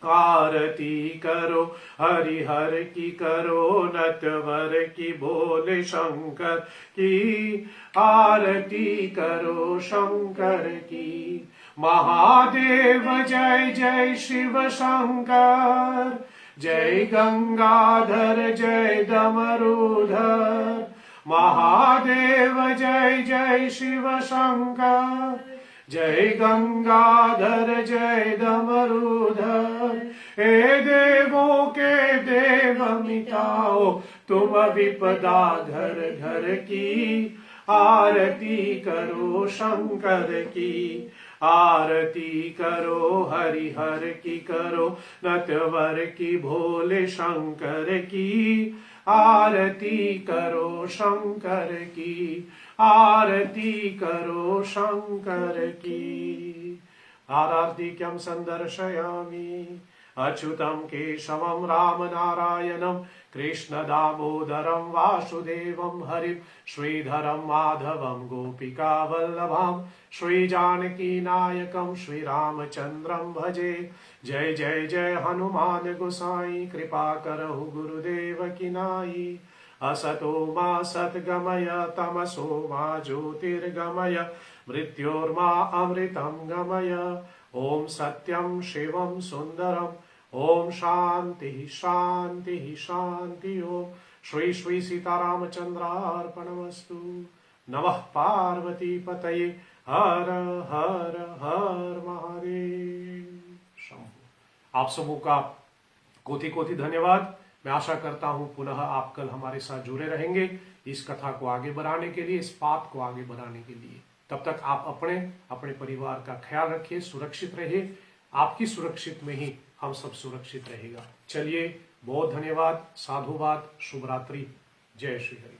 आरती करो हरि हर की करो नटवर की बोले शंकर की आरती करो शंकर की। महादेव जय जय शिव शंकर जय गंगाधर जय डमरूधर। महादेव जय जय शिव शंकर जय गंगाधर जय डमरूधर। हे देवों के देव मिटाओ तुम विपदा घर घर की आरती करो शंकर की। आरती करो हरि हर की करो नटवर की भोले शंकर की आरती करो शंकर की। आरती करो शंकर की। आरार्तिक्यं संदर्शयामि अच्युतं केशवं राम नारायणं कृष्ण दामोदरं वासुदेवं हरिं श्रीधरं माधवं गोपिका वल्लभां श्रीजानकी नायकं श्रीरामचन्द्रं भजे। जय जय जय हनुमान गोसाई कृपा करहु गुरुदेव की नाई। असतो मा सद्गमय तमसो मा ज्योतिर्गमय मृत्योर्मा अमृतं गमय। ओम सत्यं शिवं सुंदरम् ओम शांति शांति शांति। ओम श्री श्री सीतारामचंद्रार्पणमस्तु। नमः पार्वती पतये हर हर हर महादेव शंभु। आप सबों का कोटि कोटि धन्यवाद। मैं आशा करता हूं पुनः आप कल हमारे साथ जुड़े रहेंगे इस कथा को आगे बढ़ाने के लिए, इस पाठ को आगे बढ़ाने के लिए। तब तक आप अपने परिवार का ख्याल रखिए, सुरक्षित रहिए। आपकी सुरक्षित में ही हम सब सुरक्षित रहेगा। चलिए, बहुत धन्यवाद, साधुवाद, शुभ रात्रि, जय श्री हरि।